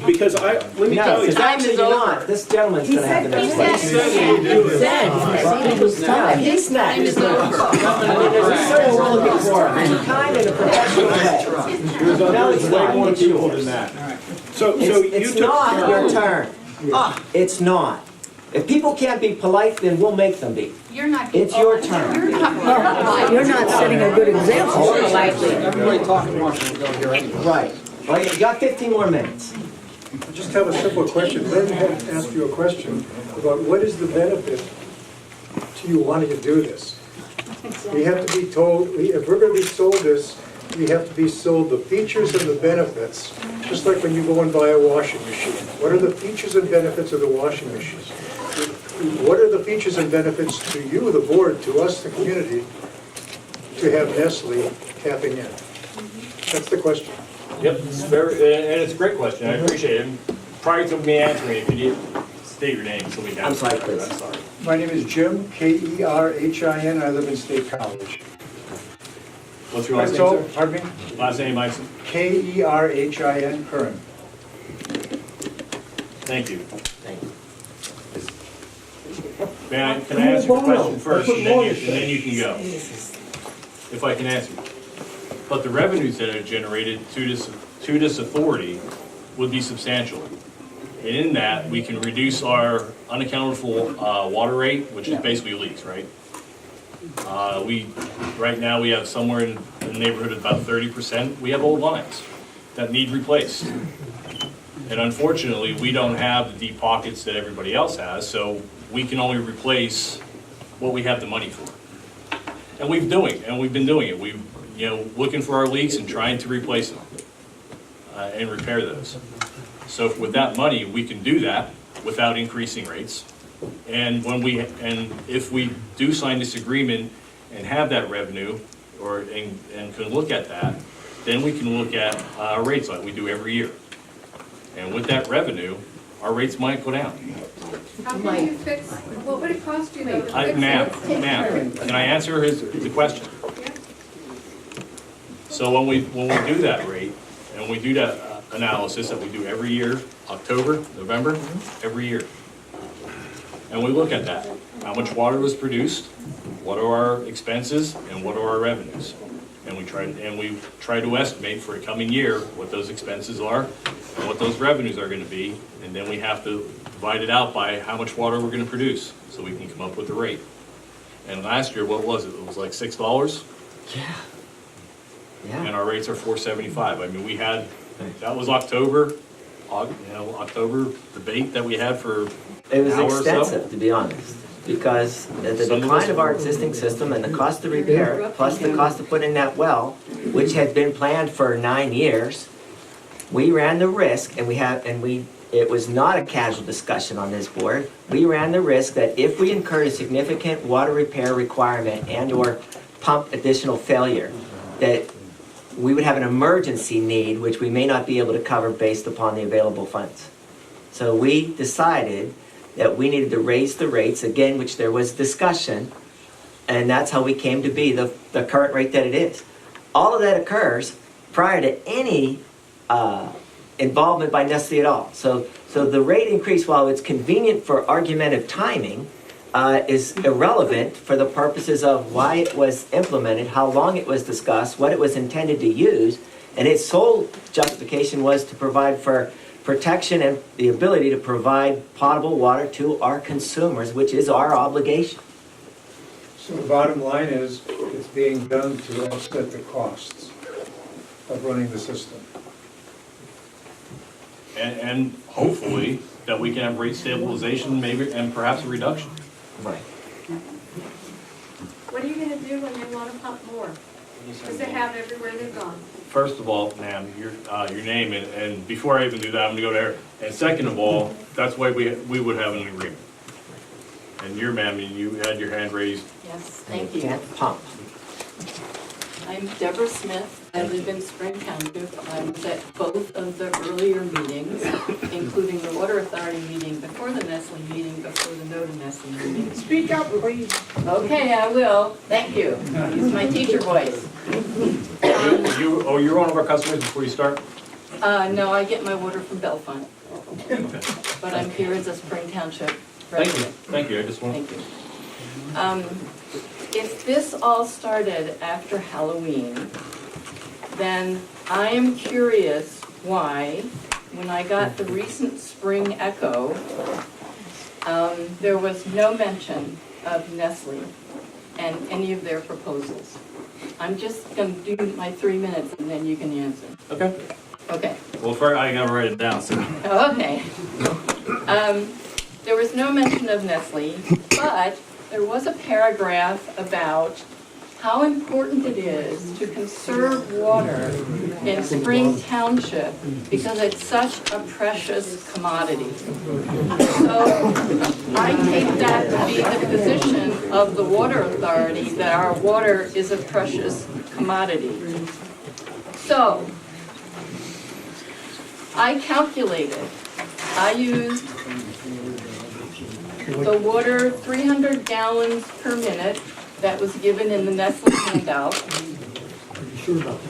Because let me No, tell you. because actually you're not. This gentleman's gonna have the next question. He's next. I mean, there's a certain rule of decorum, and kind in a professional way. No, it's not. It's yours. So It's not your turn. It's not. If people can't be polite, then we'll make them be. You're not. It's your turn. You're not setting a good example. Everybody talking wants to go here anyway. Right. Well, you got 15 more minutes. I just have a simple question. Lynn had asked you a question about what is the benefit to you wanting to do this? We have to be told, if we're going to be sold this, we have to be sold the features and the benefits, just like when you go and buy a washing machine. What are the features and benefits of the washing machine? What are the features and benefits to you, the board, to us, the community, to have Nestle tapping in? That's the question. Yep, and it's a great question, I appreciate it. Prior to me answering it, could you state your name so we can? I'm sorry, please. I'm sorry. My name is Jim, Kerhin. I live in State College. What's your last name, So, sir? pardon me? Last name, Mike? Kerhin, Curran. Thank you. Thank you. Can I answer your question first, and then you can go? If I can answer. But the revenues that are generated to this authority would be substantial. And in that, we can reduce our unaccountable water rate, which is basically leaks, right? Right now, we have somewhere in the in the neighborhood of about 30%, we have old lines that need replaced. And unfortunately, we don't have the deep pockets that everybody else has, so we can only replace what we have the money for. And we've been doing it. We've, looking for our leaks and trying to replace them and repair those. So with that money, we can do that without increasing rates. And if we do sign this agreement and have that revenue, and can look at that, then we can look at rates like we do every year. And with that revenue, our rates might go down. How can you fix, what would it cost you though to fix it? Ma'am, can I answer the question? So when we do that rate, and we do that analysis that we do every year, October, November, every year. And we look at that, how much water was produced, what are our expenses, and what are our revenues? And we try to estimate for a coming year what those expenses are and what those revenues are gonna be, and then we have to divide it out by how much water we're gonna produce, so we can come up with the rate. And last year, what was it? It was like $6? Yeah. And Yeah. our rates are $4.75. I mean, that was October debate that we had for It was an hour or so. extensive, to be honest, because the decline of our existing system and the cost of repair, plus the cost of putting in that well, which had been planned for 9 years, we ran the risk, it was not a casual discussion on this board, we ran the risk that if we incurred a significant water repair requirement and/or pump additional failure, that we would have an emergency need, which we may not be able to cover based upon the available funds. So we decided that we needed to raise the rates, again, which there was discussion, and that's how we came to be the current rate that it is. All of that occurs prior to any involvement by Nestlé at all. So the rate increase, while it's convenient for argumentative timing, is irrelevant for the purposes of why it was implemented, how long it was discussed, what it was intended to use, and its sole justification was to provide for protection and the ability to provide potable water to our consumers, which is our obligation. So the bottom line is, it's being done to offset the costs of running the system. And hopefully, that we can have rate stabilization, maybe, and perhaps a reduction. Right. What are you gonna do when they wanna pump more? Because they have everywhere they've gone. First of all, ma'am, your name, and before I even do that, I'm gonna go there. And second of all, that's why we would have an agreement. And ma'am, you had your hand raised. Yes, thank you. Can't pump. I'm Deborah Smith. I live in Spring Township. I was at both of the earlier meetings, including the Water Authority meeting before the Nestlé meeting, before the no to Nestlé meeting. Speak up, please. Okay, I will. Thank you. I'll use my teacher voice. You're one of our customers before you start? No, I get my water from Bellefonte, Okay. but I'm here as a Spring Township resident. Thank you, I just want. Thank you. If this all started after Halloween, then I am curious why, when I got the recent spring echo, there was no mention of Nestlé and any of their proposals. I'm just gonna do my 3 minutes and then you can answer. Okay. Okay. Well, first I gotta write it down, so. Okay. There was no mention of Nestlé, but there was a paragraph about how important it is to conserve water in Spring Township because it's such a precious commodity. So I take that to be the position of the Water Authority, that our water is a precious commodity. So I calculated, I used the water 300 gallons per minute that was given in the Nestlé handout. Are you sure about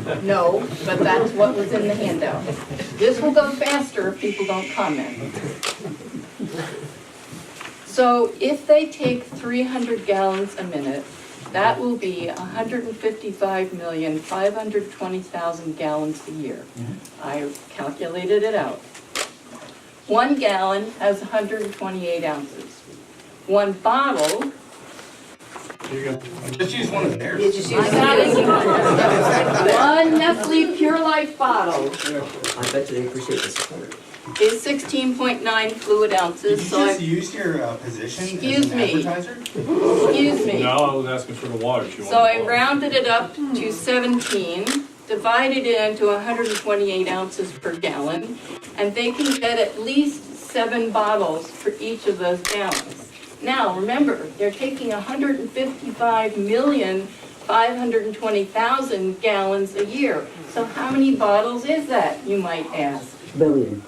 that? No, but that's what was in the handout. This will go faster if people don't comment. So if they take 300 gallons a minute, that will be 155,520,000 gallons a year. I calculated it out. 1 gallon has 128 ounces. 1 bottle Just use one of theirs. I got it. One Nestle Pure Life bottle I bet you they appreciate the support. is 16.9 fluid Did ounces, you so just I, use your position Excuse as an me. advertiser? excuse me. No, I was asking for the water. She So I rounded it up to 17, divided it into 128 ounces per gallon, and they can get at least 7 bottles for each of those gallons. Now, remember, they're taking 155,520,000 gallons a year. So how many bottles is that, you might ask? Billion.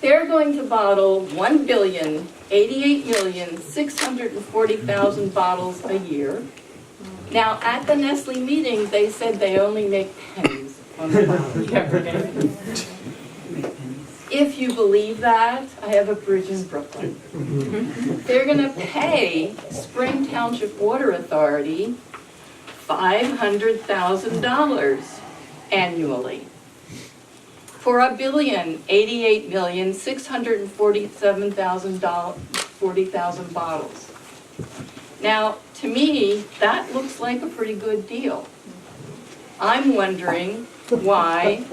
They're going to bottle 1,088,640,000 bottles a year. Now, at the Nestle meeting, they said they only make pennies on the bottle. If you believe that, I have a bridge in Brooklyn. They're gonna pay Spring Township Water Authority $500,000 annually for 1,088,647,040 bottles. Now, to me, that looks like a pretty good deal. I'm wondering why,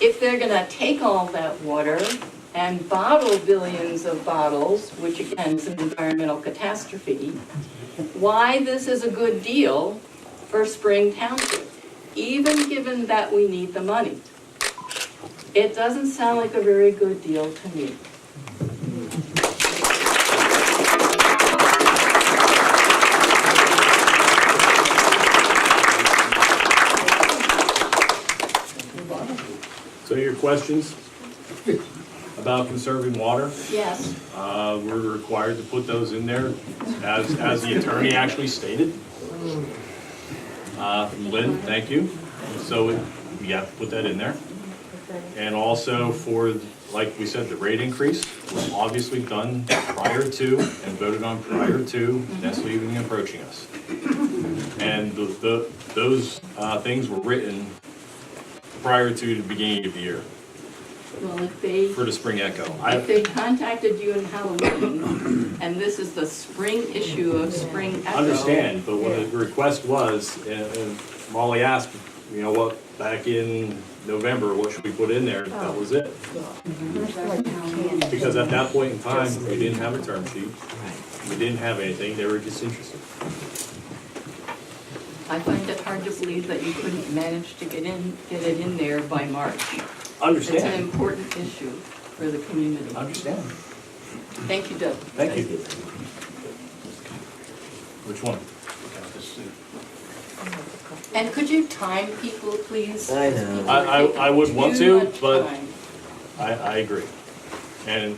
if they're gonna take all that water and bottle billions of bottles, which again is an environmental catastrophe, why this is a good deal for Spring Township, even given that we need the money. It doesn't sound like a very good deal to me. So your questions about conserving water? Yes. We're required to put those in there, as the attorney actually stated. Lynn, thank you. So we have to put that in there. And also for, like we said, the rate increase was obviously done prior to and voted on prior to Nestle even approaching us. And those things were written prior to the beginning of the year Well, if they, for the Spring Echo. if they contacted you in Halloween, and this is the spring issue of Spring Echo. Understand, but what the request was, and Molly asked, you know what, back in November, what should we put in there? That was it. Because at that point in time, we didn't have a term sheet. We didn't have anything, they were disinterested. I find it hard to believe that you couldn't manage to get it in there by March. It's an Understand, important issue for the community. understand. Thank you, Doug. Thank you. Which one? And could you time people, please? I know. I would want Too to, much but time. I agree. And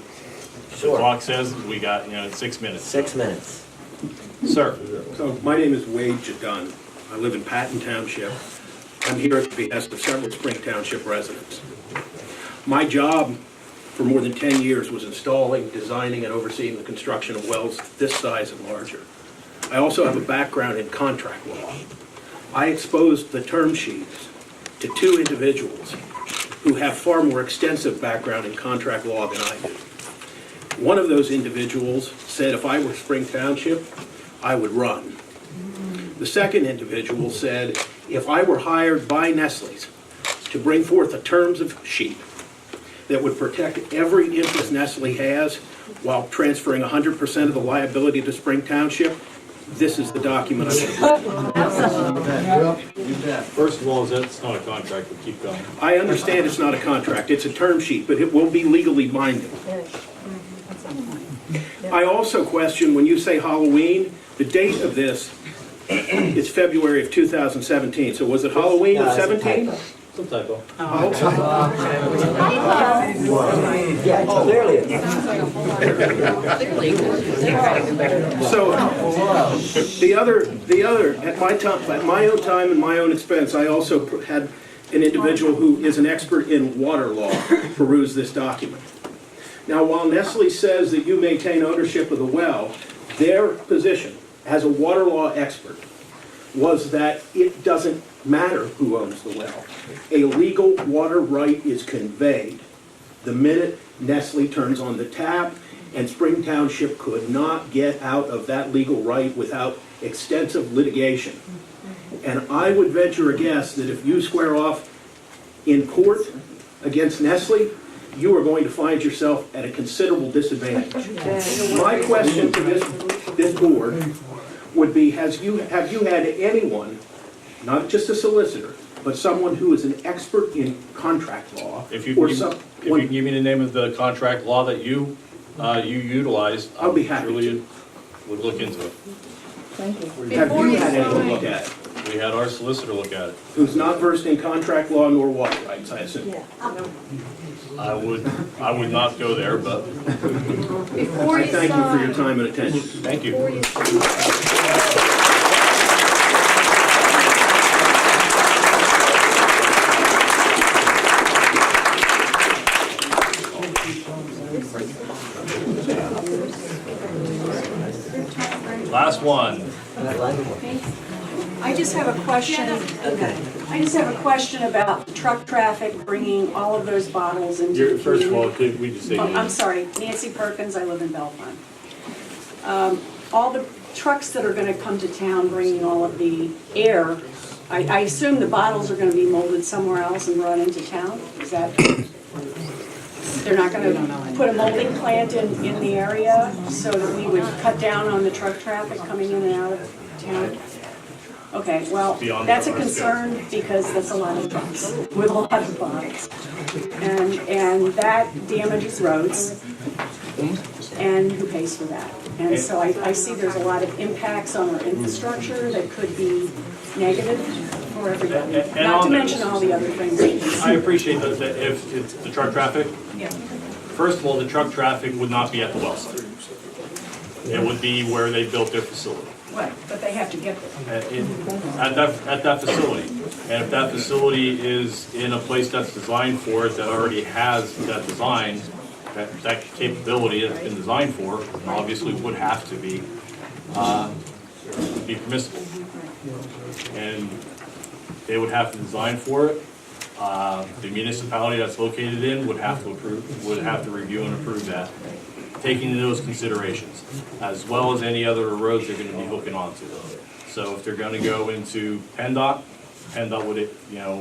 the Sure. clock says we got, 6 minutes. 6 minutes. Sir, So my name is Wade Jadun. I live in Patton Township. I'm here at the behest of several Spring Township residents. My job for more than 10 years was installing, designing, and overseeing the construction of wells this size and larger. I also have a background in contract law. I exposed the term sheets to 2 individuals who have far more extensive background in contract law than I do. One of those individuals said if I were Spring Township, I would run. The second individual said if I were hired by Nestlé's to bring forth a terms of sheet that would protect every interest Nestlé has while transferring 100% of the liability to Spring Township, this is the document I would. first of all, that's not a contract, but keep going. I understand it's not a contract, it's a term sheet, but it will be legally binding. I also question, when you say Halloween, the date of this is February of 2017, so was it Halloween of No, it's a 17? typo. Some typo. Yeah, clearly it's. So, the other, at my own time and my own expense, I also had an individual who is an expert in water law peruse this document. Now, while Nestlé says that you maintain ownership of the well, their position as a water law expert was that it doesn't matter who owns the well. A legal water right is conveyed the minute Nestlé turns on the tap and Spring Township could not get out of that legal right without extensive litigation. And I would venture a guess that if you square off in court against Nestlé, you are going to find yourself at a considerable disadvantage. My question to this board would be, have you had anyone, not just a solicitor, but someone who is an expert in contract law? If you can give me the name of the contract law that you utilized, I'll be happy surely would look into it. Thank you. Have you had anyone look at it? We had our solicitor look at it. Who's not versed in contract law nor water rights, I assume? I would not go there, but Before I you thank you for your sign, time and attention. thank you. before you sign, Last one. I just have a question. I just have a question about truck traffic bringing all of those bottles into the community. First of all, could we just say? Oh, I'm sorry, Nancy Perkins, I live in Bellefonte. All the trucks that are gonna come to town bringing all of the air, I assume the bottles are gonna be molded somewhere else and brought into town? Is that, they're not gonna put a molding plant in the area so that we would cut down on the truck traffic coming in and out of town? Okay, well, that's a concern because that's a lot of trucks with a lot of bottles. And that damages roads. And who pays for that? And so I see there's a lot of impacts on our infrastructure that could be negative for everybody. Not to mention all the other things. I appreciate that if it's the truck traffic. Yeah. First of all, the truck traffic would not be at the well site. It would be where they built their facility. Right, but they have to get there. At that facility. And if that facility is in a place that's designed for it, that already has that design, that capability that's been designed for, obviously would have to be permissible. And they would have to design for it. The municipality that's located in would have to review and approve that, taking into those considerations, as well as any other roads they're gonna be hooking onto. So if they're gonna go into PennDOT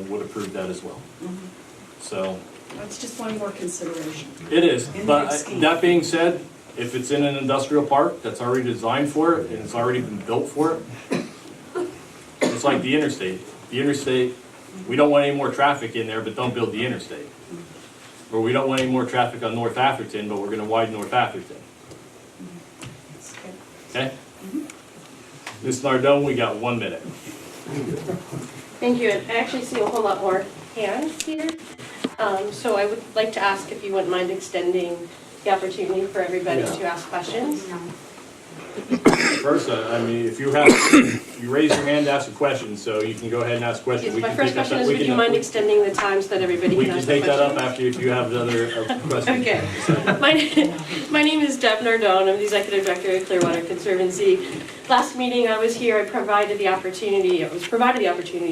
would approve that as well. So. That's just one more consideration. It is, In the but big scheme. that being said, if it's in an industrial park that's already designed for it and it's already been built for it, it's like the interstate. The interstate, we don't want any more traffic in there, but don't build the interstate. Or we don't want any more traffic on North Atherton, but we're gonna widen North Atherton. Okay? Ms. Nardone, we got 1 minute. Thank you. I actually see a whole lot more hands here. So I would like to ask if you wouldn't mind extending the opportunity for everybody to ask questions. First, I mean, if you raise your hand to ask a question, so you can go ahead and ask a question. Yes, my first question is, would you mind extending the time so that everybody We can can ask the take that up questions? after if you have another question. Okay. My name is Deb Nardone. I'm the Executive Director of Clearwater Conservancy. Last meeting I was here, I was provided the opportunity,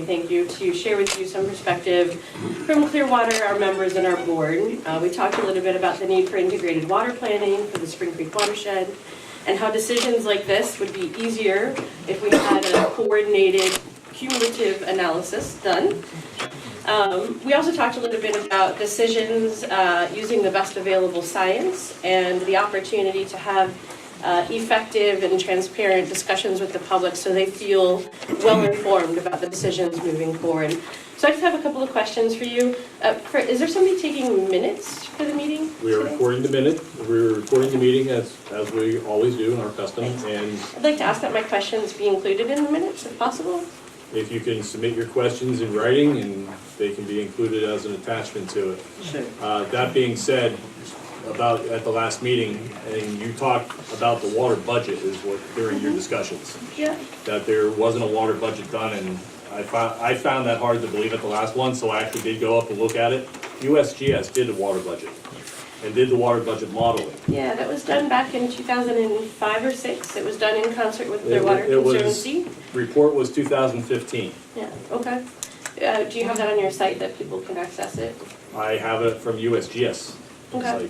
thank you, to share with you some perspective from Clearwater, our members and our board. We talked a little bit about the need for integrated water planning for the Spring Creek watershed, and how decisions like this would be easier if we had a coordinated cumulative analysis done. We also talked a little bit about decisions using the best available science and the opportunity to have effective and transparent discussions with the public so they feel well informed about the decisions moving forward. So I just have a couple of questions for you. Is there somebody taking minutes for the meeting? We are recording the minute. We're recording the meeting as we always do in our custom. And I'd like to ask that my questions be included in the minutes if possible. if you can submit your questions in writing, and they can be included as an attachment to it. That being said, at the last meeting, and you talked about the water budget is what during your discussions. Yeah. That there wasn't a water budget done, and I found that hard to believe at the last one, so I actually did go up and look at it. USGS did a water budget and did the water budget modeling. Yeah, that was done back in 2005 or 6. It was done in concert with Clearwater Conservancy. Report was 2015. Yeah, okay. Do you have that on your site that people can access it? I have it from USGS. Okay.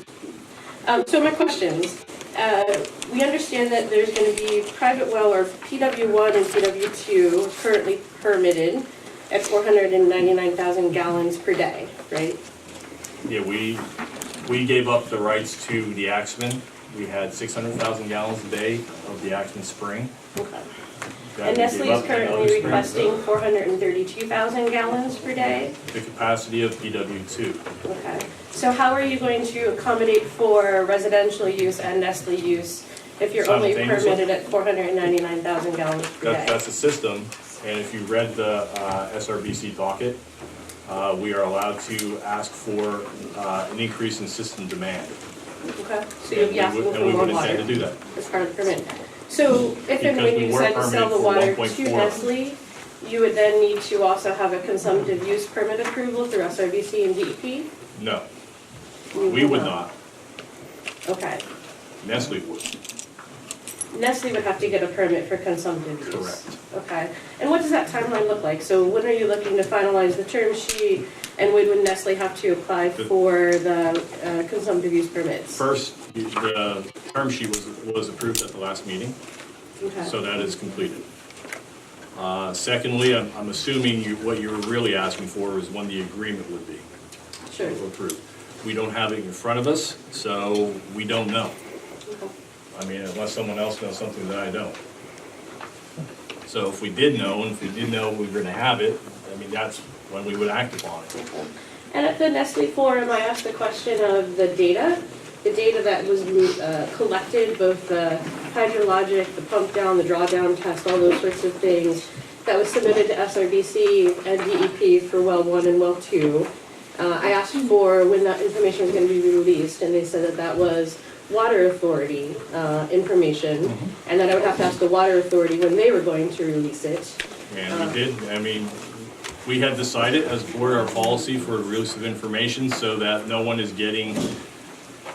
So my questions, We understand that there's going to be private well, or PW1 and PW2 currently permitted at 499,000 gallons per day, right? Yeah, we gave up the rights to the Axman. We had 600,000 gallons a day of the Axman Spring. Okay. that And we Nestle gave is up, and currently other springs. requesting 432,000 gallons per day. The capacity of PW2. Okay. So how are you going to accommodate for residential use and Nestle use if you're only Simultaneously? permitted at 499,000 gallons per day? That's a system, and if you read the SRBC docket, we are allowed to ask for an increase in system demand. Okay, so you'll be asking for And we more would intend water to do that. as part of the permit. So if and Because when we you were decide to sell the permitted water for to 1.4. Nestle, you would then need to also have a consumptive use permit approval through SRBC and DEP? No, You we will would not. Okay. Nestle would. Nestle would have to get a permit for consumptive use? Correct. Okay. And what does that timeline look like? So when are you looking to finalize the term sheet? And when would Nestle have to apply for the consumptive use permits? First, the term sheet was approved at the last meeting, Okay. so that is completed. Secondly, I'm assuming what you're really asking for is when the agreement would be Sure. approved. We don't have it in front of us, so we don't know. Okay. I mean, unless someone else knows something that I don't. So if we did know, and if we did know we were gonna have it, I mean, that's when we would act upon it. And at the Nestle Forum, I asked the question of the data that was collected, both the hydrologic, the pump down, the drawdown test, all those sorts of things, that was submitted to SRBC and DEP for well 1 and well 2. I asked for when that information was going to be released, and they said that that was Water Authority information, and that I would have to ask the Water Authority when they were going to release it. And we did, I mean, we had decided as a board our policy for release of information so that no one is getting,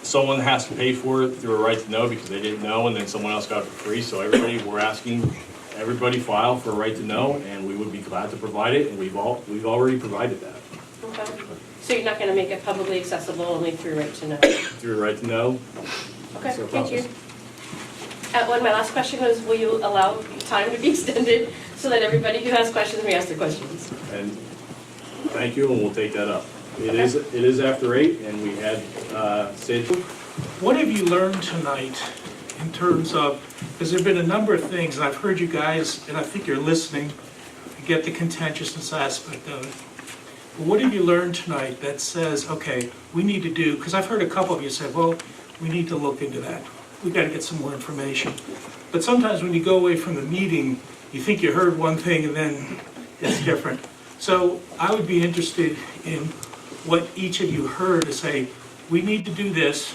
someone has to pay for it through a right to know because they didn't know, and then someone else got it for free. So we're asking everybody file for a right to know, and we would be glad to provide it, and we've already provided that. Okay. So you're not going to make it publicly accessible, only through right to know? Through a right to know. Okay, So thank you. process. My last question was, will you allow time to be extended so that everybody who has questions may ask their questions? And thank you, and we'll take that up. It is after 8, and we had said. What have you learned tonight in terms of, because there have been a number of things, and I've heard you guys, and I think you're listening, you get the contentiousness aspect of it. But what have you learned tonight that says, okay, we need to do, because I've heard a couple of you say, well, we need to look into that. We've got to get some more information. But sometimes when you go away from the meeting, you think you heard one thing and then it's different. So I would be interested in what each of you heard to say, we need to do this.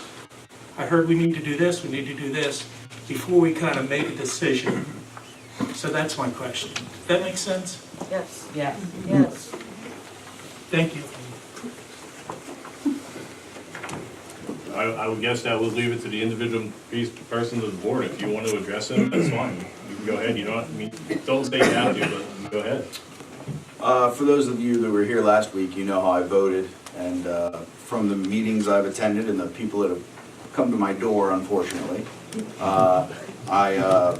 I heard we need to do this, we need to do this, before we kind of make a decision. So that's my question. Does that make sense? Yes. Yes. Yes. Thank you. I would guess that would leave it to the individual person of the board. If you want to address them, that's fine. You can go ahead. You don't, don't say you have to, but go ahead. For those of you that were here last week, you know how I voted, and from the meetings I've attended and the people that have come to my door, unfortunately, I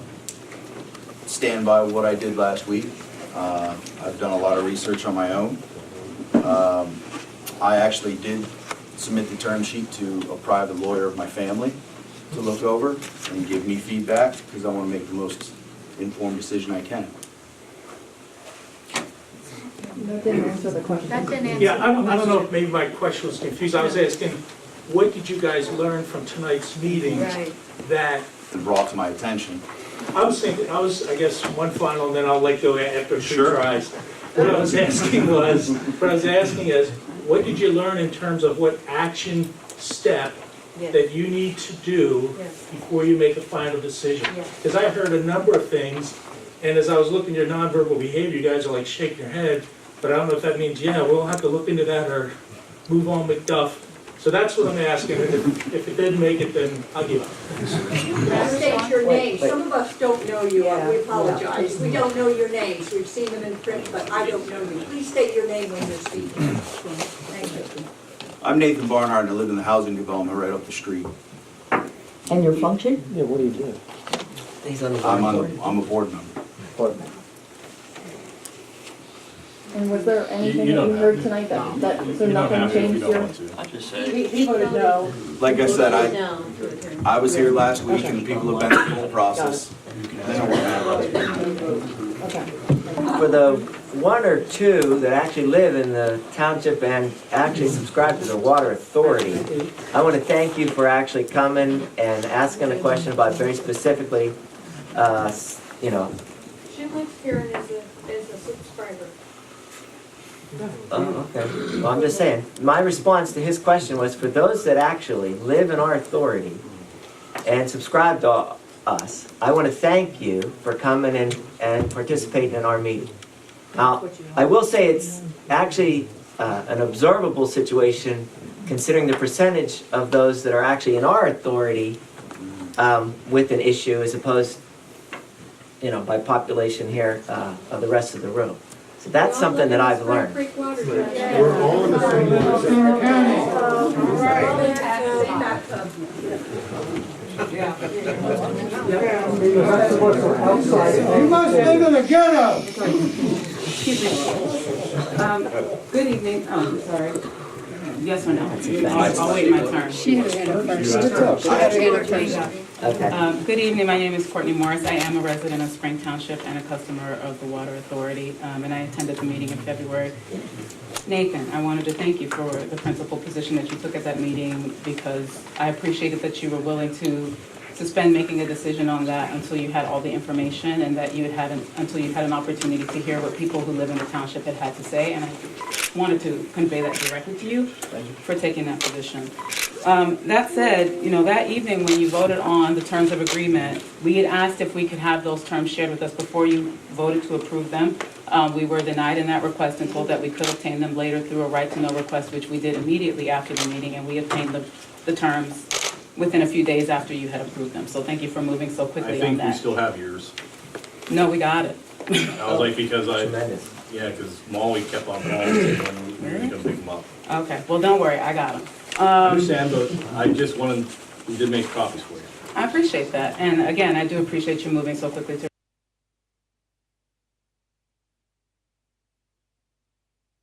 stand by what I did last week. I've done a lot of research on my own. I actually did submit the term sheet to a private lawyer of my family to look over and give me feedback, because I want to make the most informed decision I can. That didn't answer the question. That didn't answer. Yeah, I don't know if maybe my question was confused. I was asking, what did you guys learn from tonight's meeting that And brought to my attention. I guess, one final, and then I'll let go after 2 Sure. tries. What I was asking is, what did you learn in terms of what action step that you need to do before you make a final decision? Because I heard a number of things, and as I was looking at your nonverbal behavior, you guys are like shaking your head, but I don't know if that means, yeah, we'll have to look into that or move on McDuff. So that's what I'm asking, and if it didn't make it, then I'll give up. State your name. Some of us don't know you, we apologize. We don't know your names. We've seen them in print, but I don't know you. Please state your name when you're speaking. Thank you. I'm Nathan Barnhart, and I live in the housing development right up the street. And your function? Yeah, what do you do? He's on the I'm board. I'm a board member. And was there anything You that don't you have heard to. tonight that, You so don't nothing have to if you changed don't your? want to. I'll just say. He voted no. Like I said, I was here last week and the people have been through the whole process. They know what matters. Okay. For the one or two that actually live in the township and actually subscribe to the water authority, I want to thank you for actually coming and asking a question about very specifically, you know. She lives here and is a subscriber. Oh, okay. Well, I'm just saying, my response to his question was for those that actually live in our authority and subscribe to us, I want to thank you for coming in and participating in our meeting. Now, I will say it's actually an observable situation considering the percentage of those that are actually in our authority with an issue as opposed, you know, by population here of the rest of the room. So that's something that I've learned. We're all in the same You must live in a ghetto. Excuse me. Good evening, oh, sorry. Yes or no? I'll wait my turn. She had her hand up first. She had her hand up first. Okay. Good evening, my name is Courtney Morris. I am a resident of Spring Township and a customer of the Water Authority, and I attended the meeting in February. Nathan, I wanted to thank you for the principal position that you took at that meeting because I appreciated that you were willing to suspend making a decision on that until you had all the information and that until you had an opportunity to hear what people who live in the township had to say. And I wanted to convey that directly to you for taking that position. That said, you know, that evening when you voted on the terms of agreement, we had asked if we could have those terms shared with us before you voted to approve them. We were denied in that request and told that we could obtain them later through a right-to-know request, which we did immediately after the meeting, and we obtained the terms within a few days after you had approved them. So thank you for moving so I quickly on think we that. still have yours. No, we got it. I was like, because Tremendous. yeah, because Molly kept on calling me when we were gonna pick them up. Okay, well, don't worry, I got them. I understand, but I just wanted, we did make copies for you. I appreciate that. And again, I do appreciate you moving so quickly to